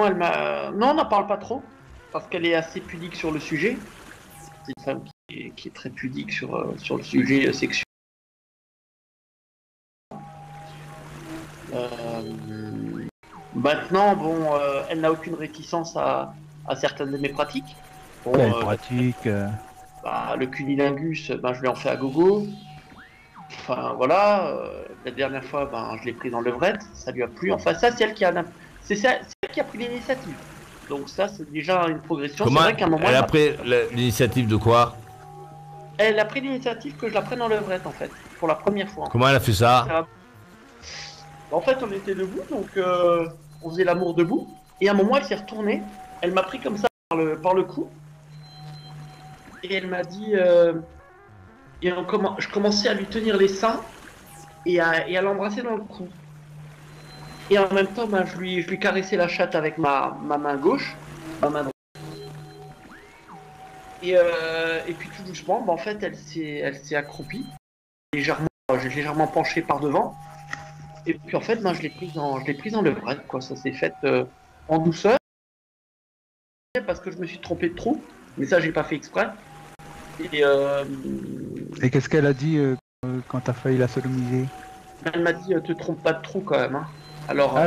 elle m'a. Non, on n'en parle pas trop parce qu'elle est assez pudique sur le sujet. C'est une femme qui est très pudique sur le sujet sexuel. Maintenant, bon, elle n'a aucune réticence à certaines de mes pratiques. Bon, quelle pratique bah, le cunilingus, ben, je lui en fais à gogo. Enfin voilà, la dernière fois, ben, je l'ai pris dans levrette, ça lui a plu. Enfin ça, c'est elle qui a pris l'initiative. Donc ça, c'est déjà une progression. Comment C'est vrai qu'à un moment, elle a pris l'initiative de quoi? elle a pris l'initiative que je la prenne dans levrette en fait, pour la première fois. Comment elle a fait ça? En fait, on était debout, donc on faisait l'amour debout. Et à un moment, elle s'est retournée. Elle m'a pris comme ça par le cou. Et elle m'a dit... je commençais à lui tenir les seins et à l'embrasser dans le cou. Et en même temps, ben, je lui caressais la chatte avec ma main gauche, ma main droite. Et puis tout doucement, ben, en fait, elle s'est accroupie. J'ai légèrement penché par devant. Et puis en fait, ben, je l'ai prise dans le bras, quoi. Ça s'est fait en douceur. Parce que je me suis trompé de trou. Mais ça, j'ai pas fait exprès. Et qu'est-ce qu'elle a dit quand t'as failli la sodomiser? Elle m'a dit te trompe pas de trou quand même. Hein. Alors.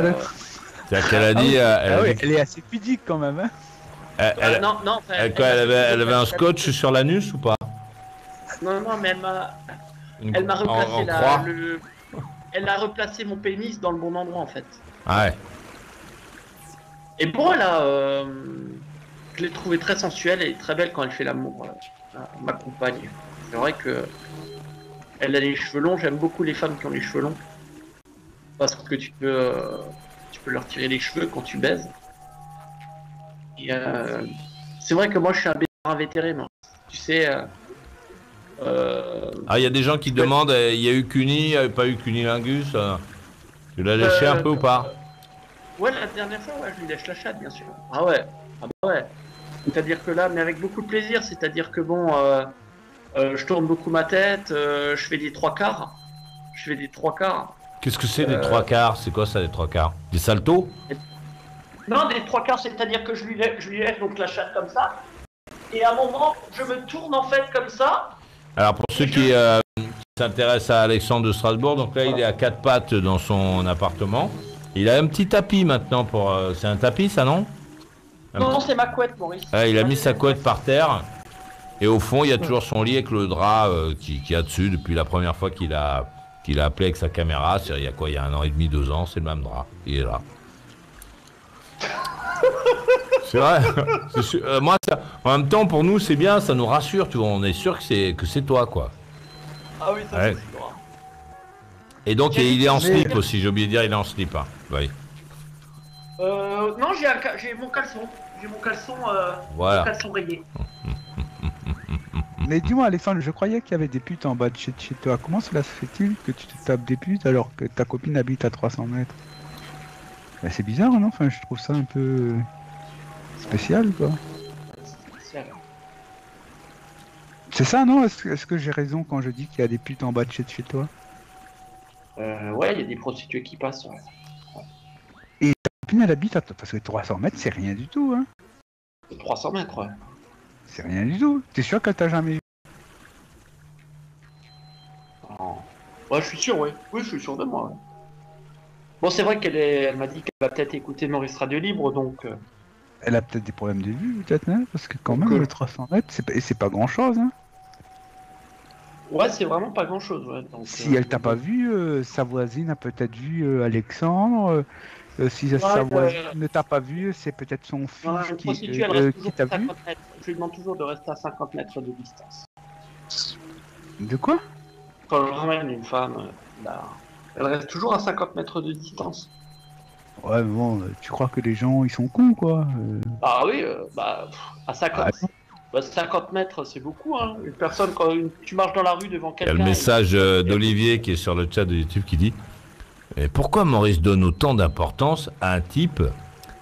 C'est-à-dire qu'elle a dit. Elle est assez pudique quand même. Hein. Non. Elle avait un scotch sur l'anus ou pas? Non, mais elle m'a replacé elle a replacé mon pénis dans le bon endroit en fait. Ouais. Et bon, je l'ai trouvée très sensuelle et très belle quand elle fait l'amour. Ma compagne. C'est vrai que elle a les cheveux longs. J'aime beaucoup les femmes qui ont les cheveux longs parce que tu peux leur tirer les cheveux quand tu baises. Et c'est vrai que moi je suis un baiser invétéré, moi. Tu sais. Ah, il y a des gens qui demandent, il y a eu cuni, il n'y avait pas eu cunilingus. Tu l'as léché un peu ou pas? Ouais, la dernière fois, ouais, je lui lèche la chatte, bien sûr. Ah ouais. C'est-à-dire que là, mais avec beaucoup de plaisir, c'est-à-dire que bon, je tourne beaucoup ma tête, je fais des trois quarts. Qu'est-ce que c'est des trois quarts? C'est quoi ça, des trois quarts? Des saltos? Non, des trois quarts, c'est-à-dire que je lui lèche donc la chatte comme ça. Et à un moment, je me tourne en fait comme ça. Alors pour ceux qui s'intéressent à Alexandre de Strasbourg, donc là il est à quatre pattes dans son appartement. Il a un petit tapis maintenant pour... c'est un tapis ça, non? Non, c'est ma couette, Maurice. Il a mis sa couette par terre. Et au fond, il y a toujours son lit avec le drap qui a dessus depuis la première fois qu'il a appelé avec sa caméra. C'est-à-dire, il y a quoi? Il y a 1 an et demi, 2 ans, c'est le même drap. Il est là. C'est vrai. Moi, en même temps, pour nous, c'est bien, ça nous rassure, tu vois. On est sûr que c'est toi, quoi. Ah oui, ça c'est sûr. Et donc, il est en slip aussi, j'ai oublié de dire, il est en slip. Hein. Oui. Non, j'ai mon caleçon. J'ai mon caleçon, voilà. Mon caleçon rayé. Mais dis-moi, Alexandre, je croyais qu'il y avait des putes en bas de chez toi. Comment cela se fait-il que tu te tapes des putes alors que ta copine habite à 300 mètres? Bah, c'est bizarre, non? Enfin, je trouve ça un peu spécial, quoi. C'est ça, non? Est-ce que j'ai raison quand je dis qu'il y a des putes en bas de chez toi? Ouais, il y a des prostituées qui passent, ouais. Et ta copine, elle habite à... Parce que 300 mètres, c'est rien du tout, hein? 300 mètres, ouais. C'est rien du tout. T'es sûr qu'elle t'a jamais vu? Ouais, je suis sûr, ouais. Oui, je suis sûr de moi, ouais. Bon, c'est vrai elle m'a dit qu'elle va peut-être écouter Maurice Radio Libre, donc... Elle a peut-être des problèmes de vue, peut-être, hein? Parce que quand même, le 300 mètres, c'est pas grand-chose, hein? Ouais, c'est vraiment pas grand-chose, ouais. Donc, si elle t'a pas vu, sa voisine a peut-être vu Alexandre. Si sa voisine ne t'a pas vu, c'est peut-être son fils qui t'a vu. Je lui demande toujours de rester à 50 mètres de distance. De quoi? Quand je ramène une femme, elle reste toujours à 50 mètres de distance. Ouais, bon, tu crois que les gens, ils sont cons, quoi. Ah oui, à 50... 50 mètres, c'est beaucoup, hein. Une personne, quand tu marches dans la rue devant quelqu'un... Il y a le message d'Olivier qui est sur le chat de YouTube qui dit « Pourquoi Maurice donne autant d'importance à un type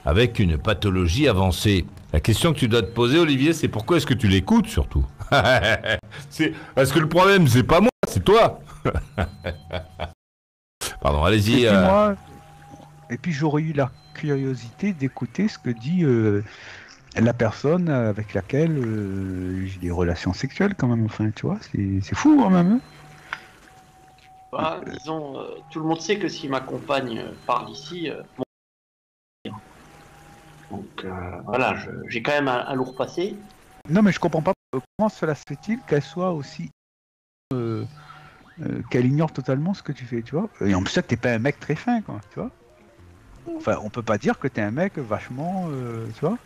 avec une pathologie avancée ?» La question que tu dois te poser, Olivier, c'est pourquoi est-ce que tu l'écoutes, surtout? Parce que le problème, c'est pas moi, c'est toi. Pardon, allez-y. Et puis j'aurais eu la curiosité d'écouter ce que dit... la personne avec laquelle j'ai des relations sexuelles quand même, enfin tu vois, c'est fou quand même. Disons, tout le monde sait que si ma compagne parle ici, donc voilà, j'ai quand même un lourd passé. Non mais je comprends pas comment cela se fait-il qu'elle soit aussi qu'elle ignore totalement ce que tu fais, tu vois. Et en plus, t'es pas un mec très fin, quoi, tu vois. Enfin, on peut pas dire que t'es un mec vachement, tu vois,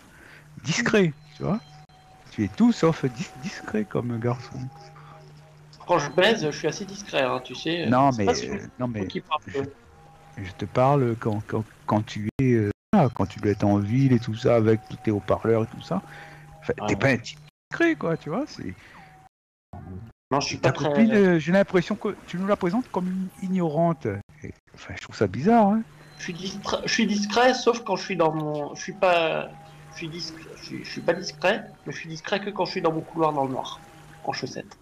discret, tu vois. Tu es tout sauf discret comme garçon. Quand je baise, je suis assez discret, hein, tu sais. Non, C'est mais, pas celui qui parle peu. je te parle quand tu es, quand tu dois être en ville et tout ça, avec tous tes haut-parleurs et tout ça. Enfin, t'es pas un type discret, quoi, tu vois. C'est... Non, je suis Ta pas très... copine, j'ai l'impression que tu nous la présentes comme une ignorante. Et, enfin, je trouve ça bizarre, hein. Je suis discret, sauf quand je suis dans mon... Je suis pas discret, mais je suis discret que quand je suis dans mon couloir dans le noir, en chaussettes.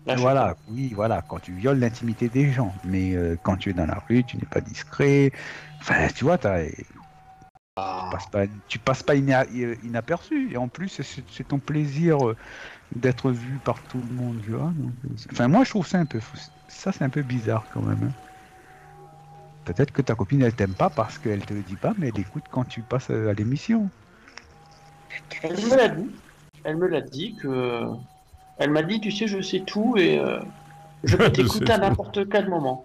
Là, Voilà, oui, voilà, quand tu violes l'intimité des gens. Mais quand tu es dans la rue, tu n'es pas discret. Enfin, tu vois, tu passes pas inaperçu. Et en plus, c'est ton plaisir d'être vu par tout le monde, tu vois. Donc, enfin, moi, je trouve ça un peu fou. Ça, c'est un peu bizarre quand même, hein. Peut-être que ta copine, elle t'aime pas parce qu'elle te le dit pas, mais elle écoute quand tu passes à l'émission. Elle me l'a dit. Elle me l'a dit que... Elle m'a dit, tu sais, je sais tout et je peux t'écouter à n'importe quel moment.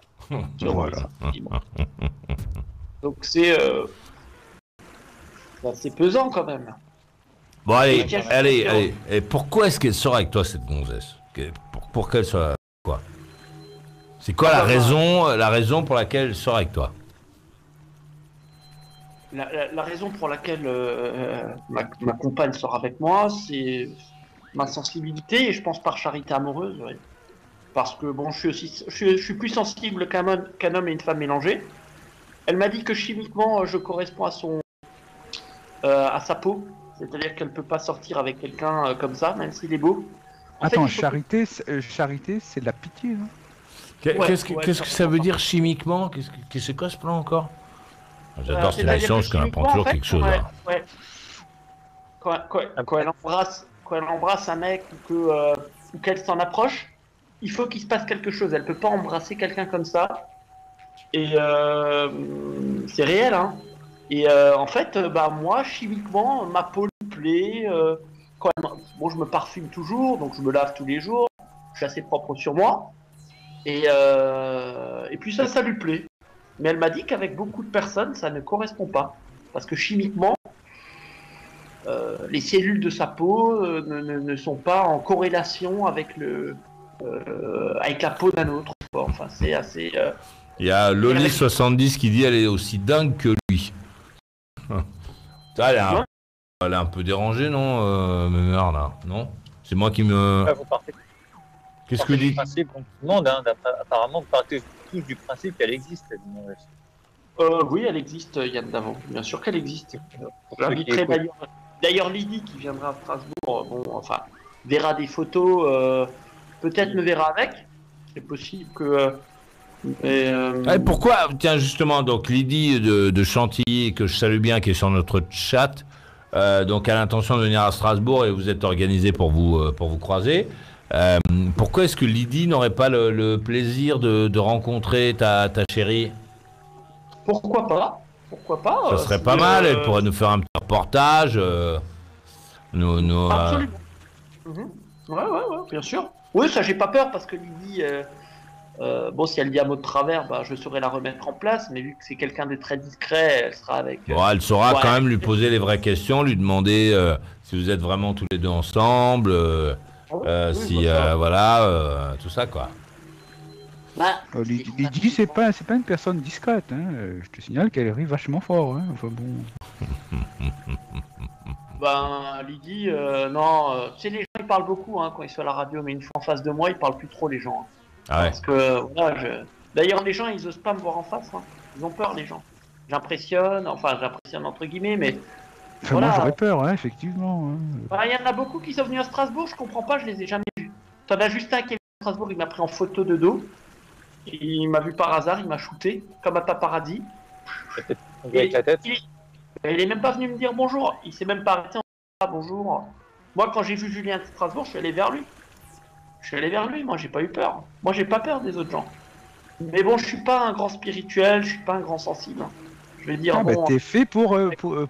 Voilà. Donc c'est pesant quand même. Bon, allez. Et pourquoi est-ce qu'elle sort avec toi, cette gonzesse? Pour qu'elle soit quoi? C'est quoi la raison pour laquelle elle sort avec toi? La raison pour laquelle ma compagne sort avec moi, c'est ma sensibilité et je pense par charité amoureuse, ouais. Parce que bon, je suis plus sensible qu'un homme et une femme mélangés. Elle m'a dit que chimiquement, je corresponds à sa peau, c'est-à-dire qu'elle peut pas sortir avec quelqu'un comme ça, même s'il est beau. Attends, charité, c'est de la pitié, non? Qu'est-ce que ça veut dire chimiquement? C'est quoi ce plan encore? J'adore cette émission, je connais toujours quelque chose. Ouais. Quand elle embrasse un mec ou qu'elle s'en approche, il faut qu'il se passe quelque chose. Elle peut pas embrasser quelqu'un comme ça. Et c'est réel, hein. Et en fait, moi, chimiquement, ma peau lui plaît. Bon, je me parfume toujours, donc je me lave tous les jours. Je suis assez propre sur moi. Et puis ça lui plaît. Mais elle m'a dit qu'avec beaucoup de personnes, ça ne correspond pas. Parce que chimiquement, les cellules de sa peau ne sont pas en corrélation avec la peau d'un autre. Enfin, c'est assez... Il y a Loli70 qui dit elle est aussi dingue que lui. Elle est un peu dérangée, non, Mémère, là? Non? C'est moi qui me... Qu'est-ce que dit? Principe, comme tout le monde, hein, apparemment, vous partez tous du principe qu'elle existe. Oui, elle existe, Yann Davant. Bien sûr qu'elle existe. J'inviterai d'ailleurs Lydie qui viendra à Strasbourg. Verra des photos. Peut-être me verra avec. C'est possible que. Pourquoi? Tiens, justement, donc Lydie de Chantilly, que je salue bien, qui est sur notre chat, donc a l'intention de venir à Strasbourg et vous êtes organisé pour vous croiser. Pourquoi est-ce que Lydie n'aurait pas le plaisir de rencontrer ta chérie? Pourquoi pas? Ça serait pas mal, elle pourrait nous faire un petit reportage. Absolument. Ouais, bien sûr. Oui, ça j'ai pas peur parce que Lydie, si elle dit un mot de travers, je saurais la remettre en place, mais vu que c'est quelqu'un de très discret, elle sera avec... elle saura quand même lui poser les vraies questions, lui demander si vous êtes vraiment tous les deux ensemble... tout ça, quoi. Lydie, c'est pas une personne discrète, hein. Je te signale qu'elle rit vachement fort, hein. Enfin bon. Lydie, non, tu sais, les gens ils parlent beaucoup, hein, quand ils sont à la radio, mais une fois en face de moi, ils parlent plus trop, les gens. Hein. Ah ouais. Parce que, d'ailleurs, les gens, ils osent pas me voir en face, hein. Ils ont peur, les gens. J'impressionne entre guillemets, mais... Enfin, moi j'aurais peur, hein, effectivement. Hein. Il y en a beaucoup qui sont venus à Strasbourg, je comprends pas, je les ai jamais vus. T'en as juste un qui est venu à Strasbourg, il m'a pris en photo de dos. Il m'a vu par hasard, il m'a shooté, comme un paparazzi. Avec la tête. Il est même pas venu me dire bonjour, il s'est même pas arrêté en disant bonjour. Moi, quand j'ai vu Julien de Strasbourg, je suis allé vers lui. Moi j'ai pas eu peur. Moi j'ai pas peur des autres gens. Mais bon, je suis pas un grand spirituel, je suis pas un grand sensible. Je vais dire, t'es fait pour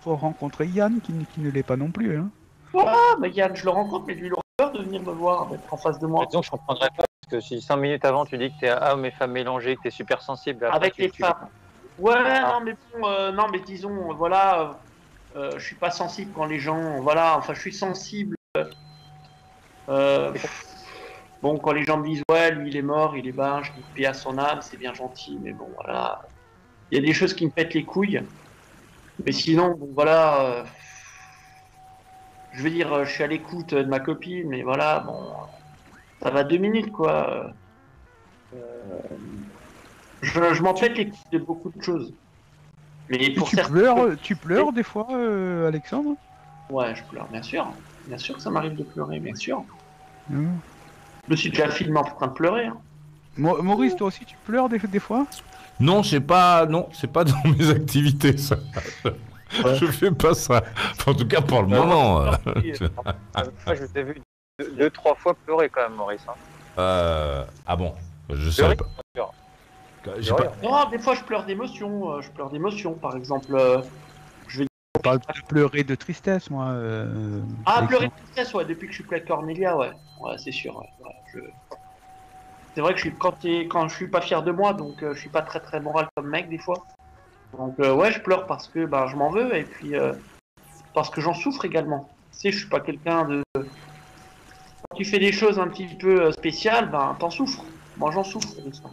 rencontrer Yann qui ne l'est pas non plus, hein. Ouais, mais Yann, je le rencontre, mais lui il aura peur de venir me voir, d'être en face de moi. Disons, je comprendrais pas, parce que si 5 minutes avant tu dis que t'es homme et femme mélangés, que t'es super sensible. Après, Avec les femmes. Ouais, non, mais bon, non, mais disons, voilà, je suis pas sensible quand les gens, voilà, enfin, je suis sensible. Bon, quand les gens me disent, ouais, lui, il est mort, il est bas, je dis paix à son âme, c'est bien gentil, mais bon, voilà. Il y a des choses qui me pètent les couilles. Mais sinon, bon, voilà. Je veux dire, je suis à l'écoute de ma copine, mais voilà, bon. Ça va 2 minutes, quoi. Je m'en pète les couilles de beaucoup de choses. Mais pour tu pleures des fois, Alexandre? Ouais, je pleure, bien sûr. Bien sûr que ça m'arrive de pleurer, bien sûr. Je me suis déjà filmé en train de pleurer. Hein. Maurice, toi aussi, tu pleures des fois? Non, c'est pas dans mes activités, ça. Je fais pas ça. En tout cas, pour le moment. Moi, je t'ai vu 2-3 fois pleurer quand même, Maurice. Hein. Ah bon? Je sais pas. Non, des fois, je pleure d'émotion. Par exemple. Je vais parle de pleurer de tristesse, moi. Pleurer de tristesse, ouais. Depuis que je suis avec Cornelia, ouais. Ouais, c'est sûr. Ouais. C'est vrai que quand je suis pas fier de moi, donc je suis pas très très moral comme mec des fois. Donc ouais, je pleure parce que je m'en veux et puis parce que j'en souffre également. Tu sais, je suis pas quelqu'un de. Quand tu fais des choses un petit peu spéciales, t'en souffres. Moi, j'en souffre de ça.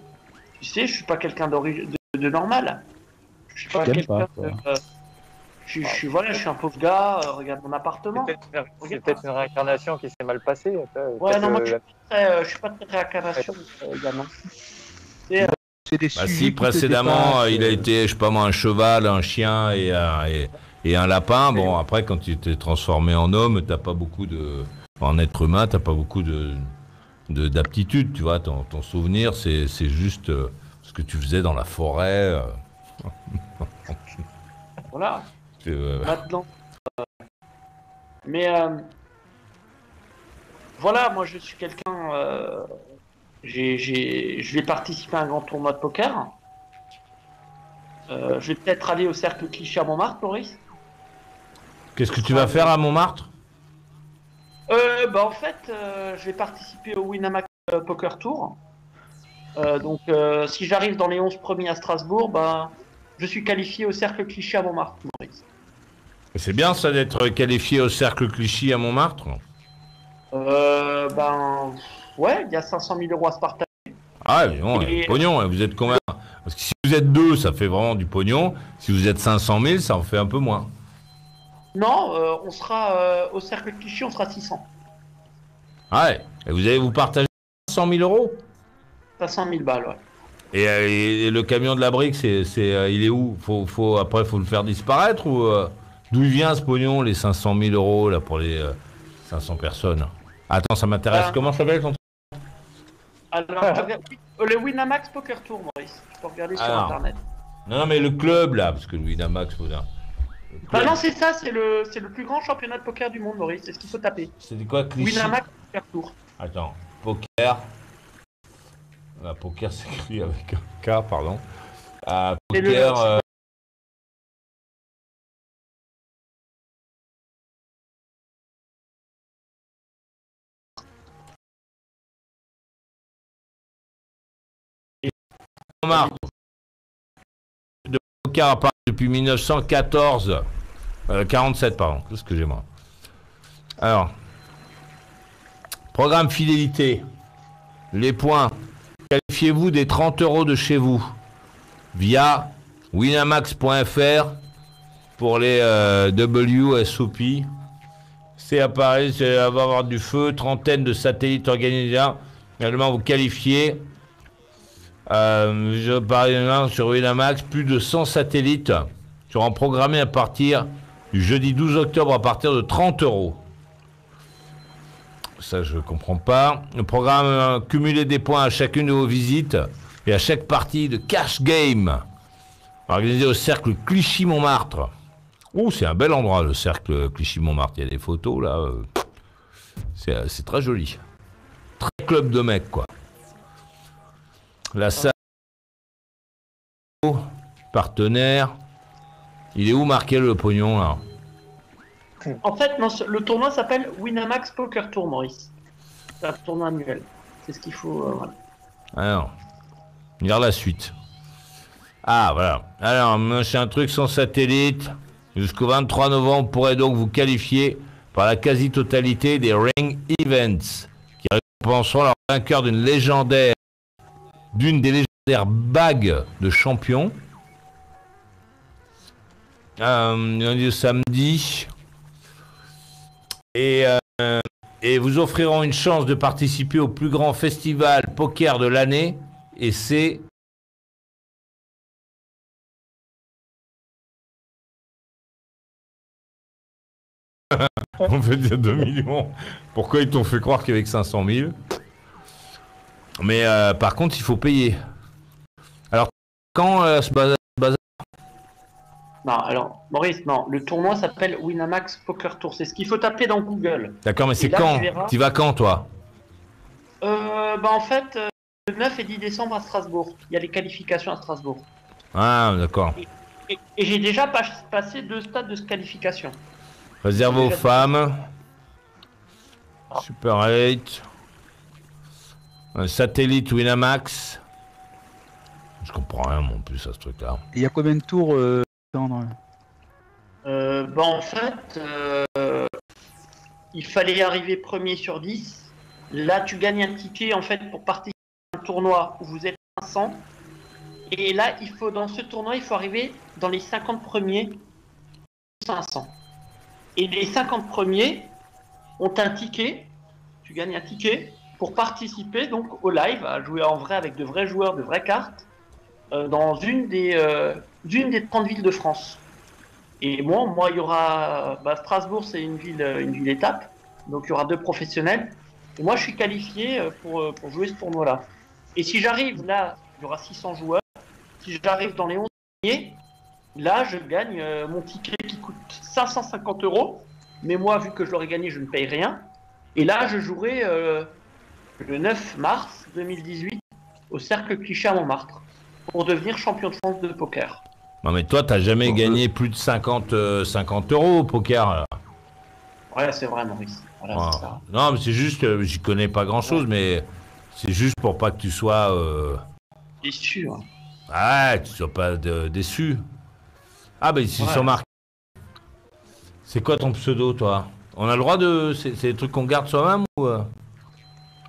Tu sais, je suis pas quelqu'un de normal. Je suis pas quelqu'un de. Je suis un pauvre gars, regarde mon appartement. C'est peut-être une réincarnation qui s'est mal passée. Ouais, non, moi je suis pas très réincarnation également. Si précédemment il a été, je sais pas moi, un cheval, un chien et un lapin, bon après quand tu t'es transformé en homme, t'as pas beaucoup en être humain, t'as pas beaucoup d'aptitude, tu vois, ton souvenir c'est juste ce que tu faisais dans la forêt. Voilà. Maintenant. Mais voilà, moi je suis quelqu'un. Je vais participer à un grand tournoi de poker. Je vais peut-être aller au cercle Clichy à Montmartre, Maurice. Qu'est-ce que tu vas faire à Montmartre? En fait, je vais participer au Winamax Poker Tour. Donc, si j'arrive dans les 11 premiers à Strasbourg, je suis qualifié au cercle Clichy à Montmartre, Maurice. C'est bien ça d'être qualifié au cercle Clichy à Montmartre. Ouais, il y a 500 000 euros à se partager. Ah non, pognon, vous êtes combien? Parce que si vous êtes 2, ça fait vraiment du pognon. Si vous êtes 500 000, ça en fait un peu moins. Non, on sera au cercle Clichy, on sera 600. Ah ouais, et vous allez vous partager 500 000 euros? 500 000 balles, ouais. Et le camion de la brique, il est où? Après, faut le faire disparaître ou d'où il vient ce pognon, les 500 000 euros là pour les 500 personnes? Attends, ça m'intéresse. Comment ça s'appelle ton truc? Alors, le Winamax Poker Tour, Maurice. Tu peux regarder sur internet. Non, mais le club là, parce que le Winamax, faut dire. Non, c'est ça, c'est le plus grand championnat de poker du monde, Maurice. C'est ce qu'il faut taper. C'est quoi, Clichy? Winamax Poker Tour. Attends, poker. Poker s'écrit avec un K, pardon. Poker. De poker apparaît depuis 1914. 47, pardon. Excusez-moi. Alors, programme fidélité. Les points. Qualifiez-vous des 30 euros de chez vous via winamax.fr pour les WSOP. C'est à Paris, ça va avoir du feu, trentaine de satellites organisés. Également, vous qualifiez. Par exemple, sur Winamax, plus de 100 satellites seront programmés à partir du jeudi 12 octobre à partir de 30 euros. Ça, je ne comprends pas. Le programme cumuler des points à chacune de vos visites et à chaque partie de cash game organisé au cercle Clichy-Montmartre. Oh, c'est un bel endroit, le cercle Clichy-Montmartre. Il y a des photos, là. C'est très joli. Très club de mecs, quoi. La salle, partenaire. Il est où marqué le pognon là? En fait, non, le tournoi s'appelle Winamax Poker Tour, Maurice. C'est un tournoi annuel. C'est ce qu'il faut. Voilà. Alors, lire la suite. Ah, voilà. Alors, c'est un truc sans satellite. Jusqu'au 23 novembre, vous pourrez donc vous qualifier par la quasi-totalité des Ring Events, qui récompenseront leur vainqueur d'une des légendaires bagues de champion. Lundi au samedi. Et vous offriront une chance de participer au plus grand festival poker de l'année. Et c'est... On veut dire 2 millions. Pourquoi ils t'ont fait croire qu'avec 500 000? Mais par contre, il faut payer. Alors, quand ce bazar... Non, alors, Maurice, non. Le tournoi s'appelle Winamax Poker Tour. C'est ce qu'il faut taper dans Google. D'accord, mais c'est quand? Tu vas quand, toi? En fait, le 9 et 10 décembre à Strasbourg. Il y a les qualifications à Strasbourg. Ah, d'accord. Et j'ai déjà passé 2 stades de qualification. Réservé aux femmes. Super 8. Un satellite Winamax. Je comprends rien, mon plus, à ce truc-là. Il y a combien de tours, Sandre En fait, il fallait arriver premier sur 10. Là, tu gagnes un ticket, en fait, pour participer à un tournoi où vous êtes 500. Et là, dans ce tournoi, il faut arriver dans les 50 premiers 500. Et les 50 premiers ont un ticket, tu gagnes un ticket pour participer donc au live, à jouer en vrai avec de vrais joueurs, de vraies cartes, dans une des 30 villes de France. Et moi il y aura... Strasbourg, c'est une ville étape, donc il y aura 2 professionnels. Et moi, je suis qualifié pour jouer ce tournoi-là. Et si j'arrive là, il y aura 600 joueurs. Si j'arrive dans les 11 premiers, là, je gagne mon ticket qui coûte 550 €. Mais moi, vu que je l'aurais gagné, je ne paye rien. Et là, je jouerai le 9 mars 2018 au Cercle Cliché à Montmartre pour devenir champion de France de poker. Non, mais toi, t'as jamais gagné plus de 50 € au poker. Alors. Ouais, c'est vrai, Maurice. Voilà, c'est ça. Non, mais c'est juste, j'y connais pas grand-chose, mais c'est juste pour pas que tu sois... déçu. Hein. Ah, tu sois pas déçu. Ah, ils s'y sont marqués. C'est quoi ton pseudo, toi? On a le droit de... C'est des trucs qu'on garde soi-même ou... Ah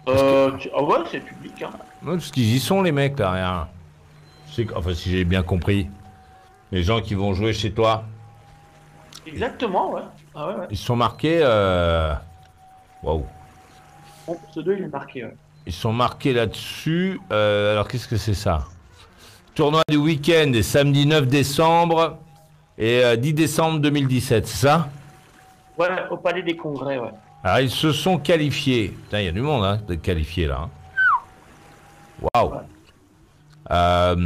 ouais, c'est public. Hein. Ouais, parce qu'ils y sont, les mecs, derrière. Enfin, si j'ai bien compris. Les gens qui vont jouer chez toi. Exactement, ouais. Ah ouais. Ils sont marqués... Waouh. Mon pseudo, il est marqué, ouais. Ils sont marqués là-dessus. Alors, qu'est-ce que c'est ça? Tournoi du week-end est samedi 9 décembre et 10 décembre 2017, c'est ça? Ouais, au Palais des Congrès, ouais. Alors, ils se sont qualifiés. Putain, il y a du monde, hein, d'être qualifié, là. Waouh. Ouais. 1,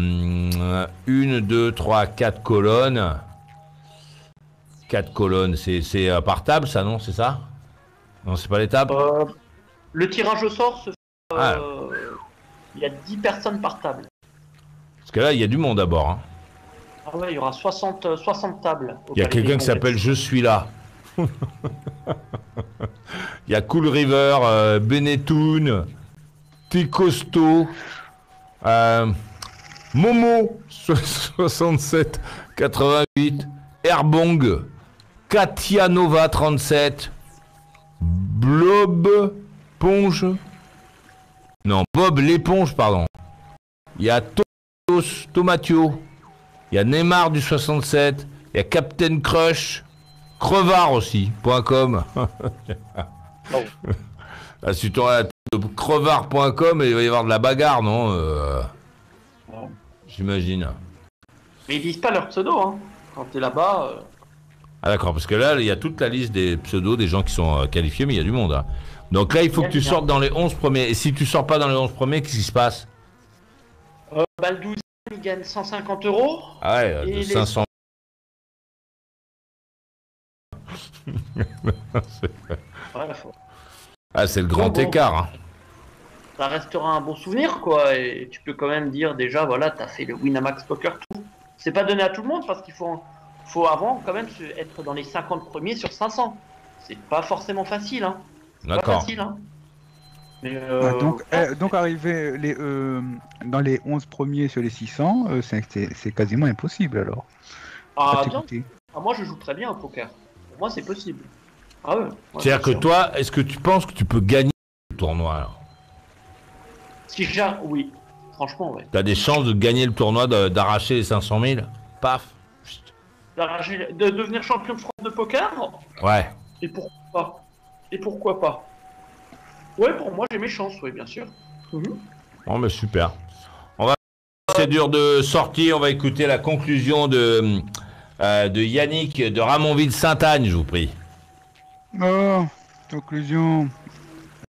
2, 3, 4 colonnes. 4 colonnes, c'est par table, ça, non? C'est ça? Non, c'est pas les tables? Le tirage au sort se fait... il y a 10 personnes par table. Parce que là, il y a du monde d'abord. Hein. Ah ouais, il y aura 60 tables. Il y a quelqu'un qui s'appelle Je suis là. Il y a Cool River, Benetton, T-Costo, Momo, 67, 88, Airbong, Katia Nova, 37, Blob, Ponge. Non, Bob l'éponge, pardon. Il y a Tomatio, il y a Neymar du 67, il y a Captain Crush, Crevard aussi, .com. Là, si tu aurais la tête de crevard.com, il va y avoir de la bagarre, non J'imagine. Mais ils disent pas leur pseudo, hein. Quand t'es là-bas... Ah d'accord, parce que là, il y a toute la liste des pseudos des gens qui sont qualifiés, mais il y a du monde. Hein. Donc là, il faut que tu sortes dans les 11 premiers. Et si tu sors pas dans les 11 premiers, qu'est-ce qui se passe? Le 12, il gagne 150 €. Ah ouais, de 500. Ah, c'est le grand écart. Hein. Ça restera un bon souvenir, quoi. Et tu peux quand même dire, déjà, voilà, t'as fait le Winamax Poker Tour. C'est pas donné à tout le monde, parce qu'il faut avant, quand même, être dans les 50 premiers sur 500. C'est pas forcément facile, hein. D'accord. Pas facile, hein. Mais, donc arriver dans les 11 premiers sur les 600, c'est quasiment impossible alors. Ah bien. Ah, moi je joue très bien au poker. Pour moi c'est possible. Ah ouais. C'est-à-dire que toi, est-ce que tu penses que tu peux gagner le tournoi alors? Si j'ai... Oui. Franchement, ouais. T'as des chances de gagner le tournoi, d'arracher les 500 000? Paf. De devenir champion de France de poker? Ouais. Et pourquoi pas? Ouais, pour moi, j'ai mes chances, oui, bien sûr. Bon, mais super. On va... C'est dur de sortir, on va écouter la conclusion de Yannick de Ramonville-Sainte-Agne, je vous prie. Oh, conclusion.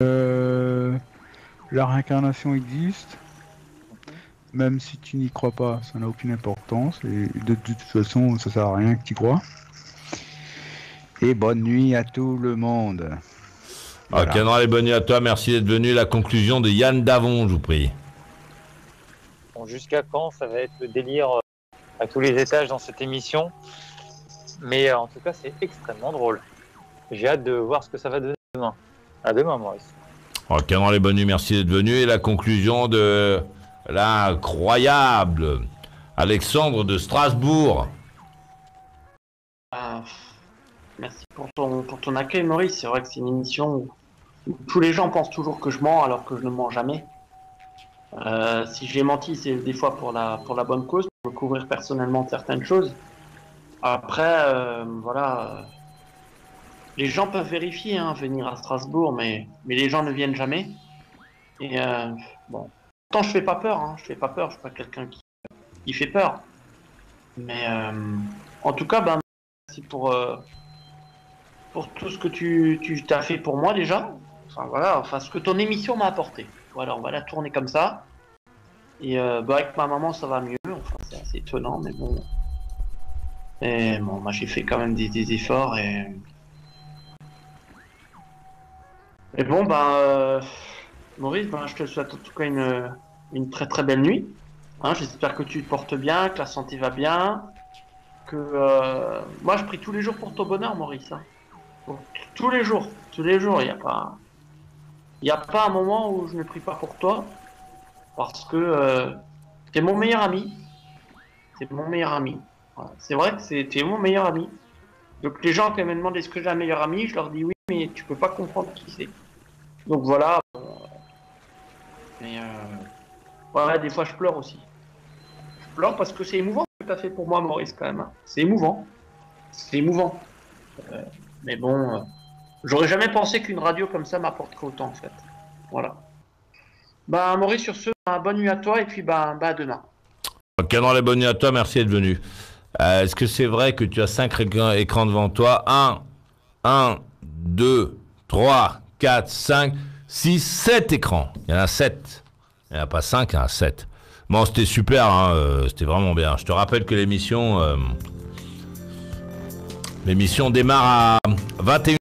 La réincarnation existe. Même si tu n'y crois pas, ça n'a aucune importance. Et de toute façon, ça sert à rien que tu crois. Et bonne nuit à tout le monde. Voilà. Ok, non, allez, bonne nuit à toi. Merci d'être venu. La conclusion de Yann Davon, je vous prie. Bon, jusqu'à quand ça va être le délire à tous les étages dans cette émission? Mais en tout cas, c'est extrêmement drôle. J'ai hâte de voir ce que ça va donner demain. À demain, Maurice. Ok, non, allez, bonne nuit. Merci d'être venu. Et la conclusion de l'incroyable Alexandre de Strasbourg. Merci pour ton accueil, Maurice. C'est vrai que c'est une émission où tous les gens pensent toujours que je mens alors que je ne mens jamais. Si j'ai menti, c'est des fois pour la bonne cause, pour couvrir personnellement certaines choses. Après, voilà, les gens peuvent vérifier, venir à Strasbourg, mais les gens ne viennent jamais. Et bon, pourtant je fais pas peur, je fais pas peur, je suis pas quelqu'un qui fait peur. Mais en tout cas, merci pour tout ce que tu t'as fait pour moi déjà. Enfin voilà, ce que ton émission m'a apporté. Voilà, on va la tourner comme ça. Et avec ma maman ça va mieux. Enfin c'est assez étonnant, mais bon. Et bon, moi j'ai fait quand même des efforts et bon Maurice, je te souhaite en tout cas une très très belle nuit. J'espère que tu te portes bien, que la santé va bien, que moi je prie tous les jours pour ton bonheur, Maurice. Tous les jours, il n'y a pas un moment où je ne prie pas pour toi, parce que t'es mon meilleur ami. Voilà. C'est vrai que t'es mon meilleur ami. Donc les gens qui me demandent est-ce que j'ai un meilleur ami, je leur dis oui, mais tu peux pas comprendre qui c'est. Donc voilà. Mais voilà, des fois je pleure aussi. Je pleure parce que c'est émouvant ce que tu as fait pour moi, Maurice, quand même. C'est émouvant. Mais bon, j'aurais jamais pensé qu'une radio comme ça m'apporterait autant, en fait. Voilà. Maurice, sur ce, bonne nuit à toi et puis à demain. Ok, non, les bonnes nuits à toi, merci d'être venu. Est-ce que c'est vrai que tu as 5 écrans devant toi? 1, 2, 3, 4, 5, 6, 7 écrans. Il y en a 7. Il n'y en a pas 5, il y en a 7. Bon, c'était super, c'était vraiment bien. Je te rappelle que l'émission démarre à 21h.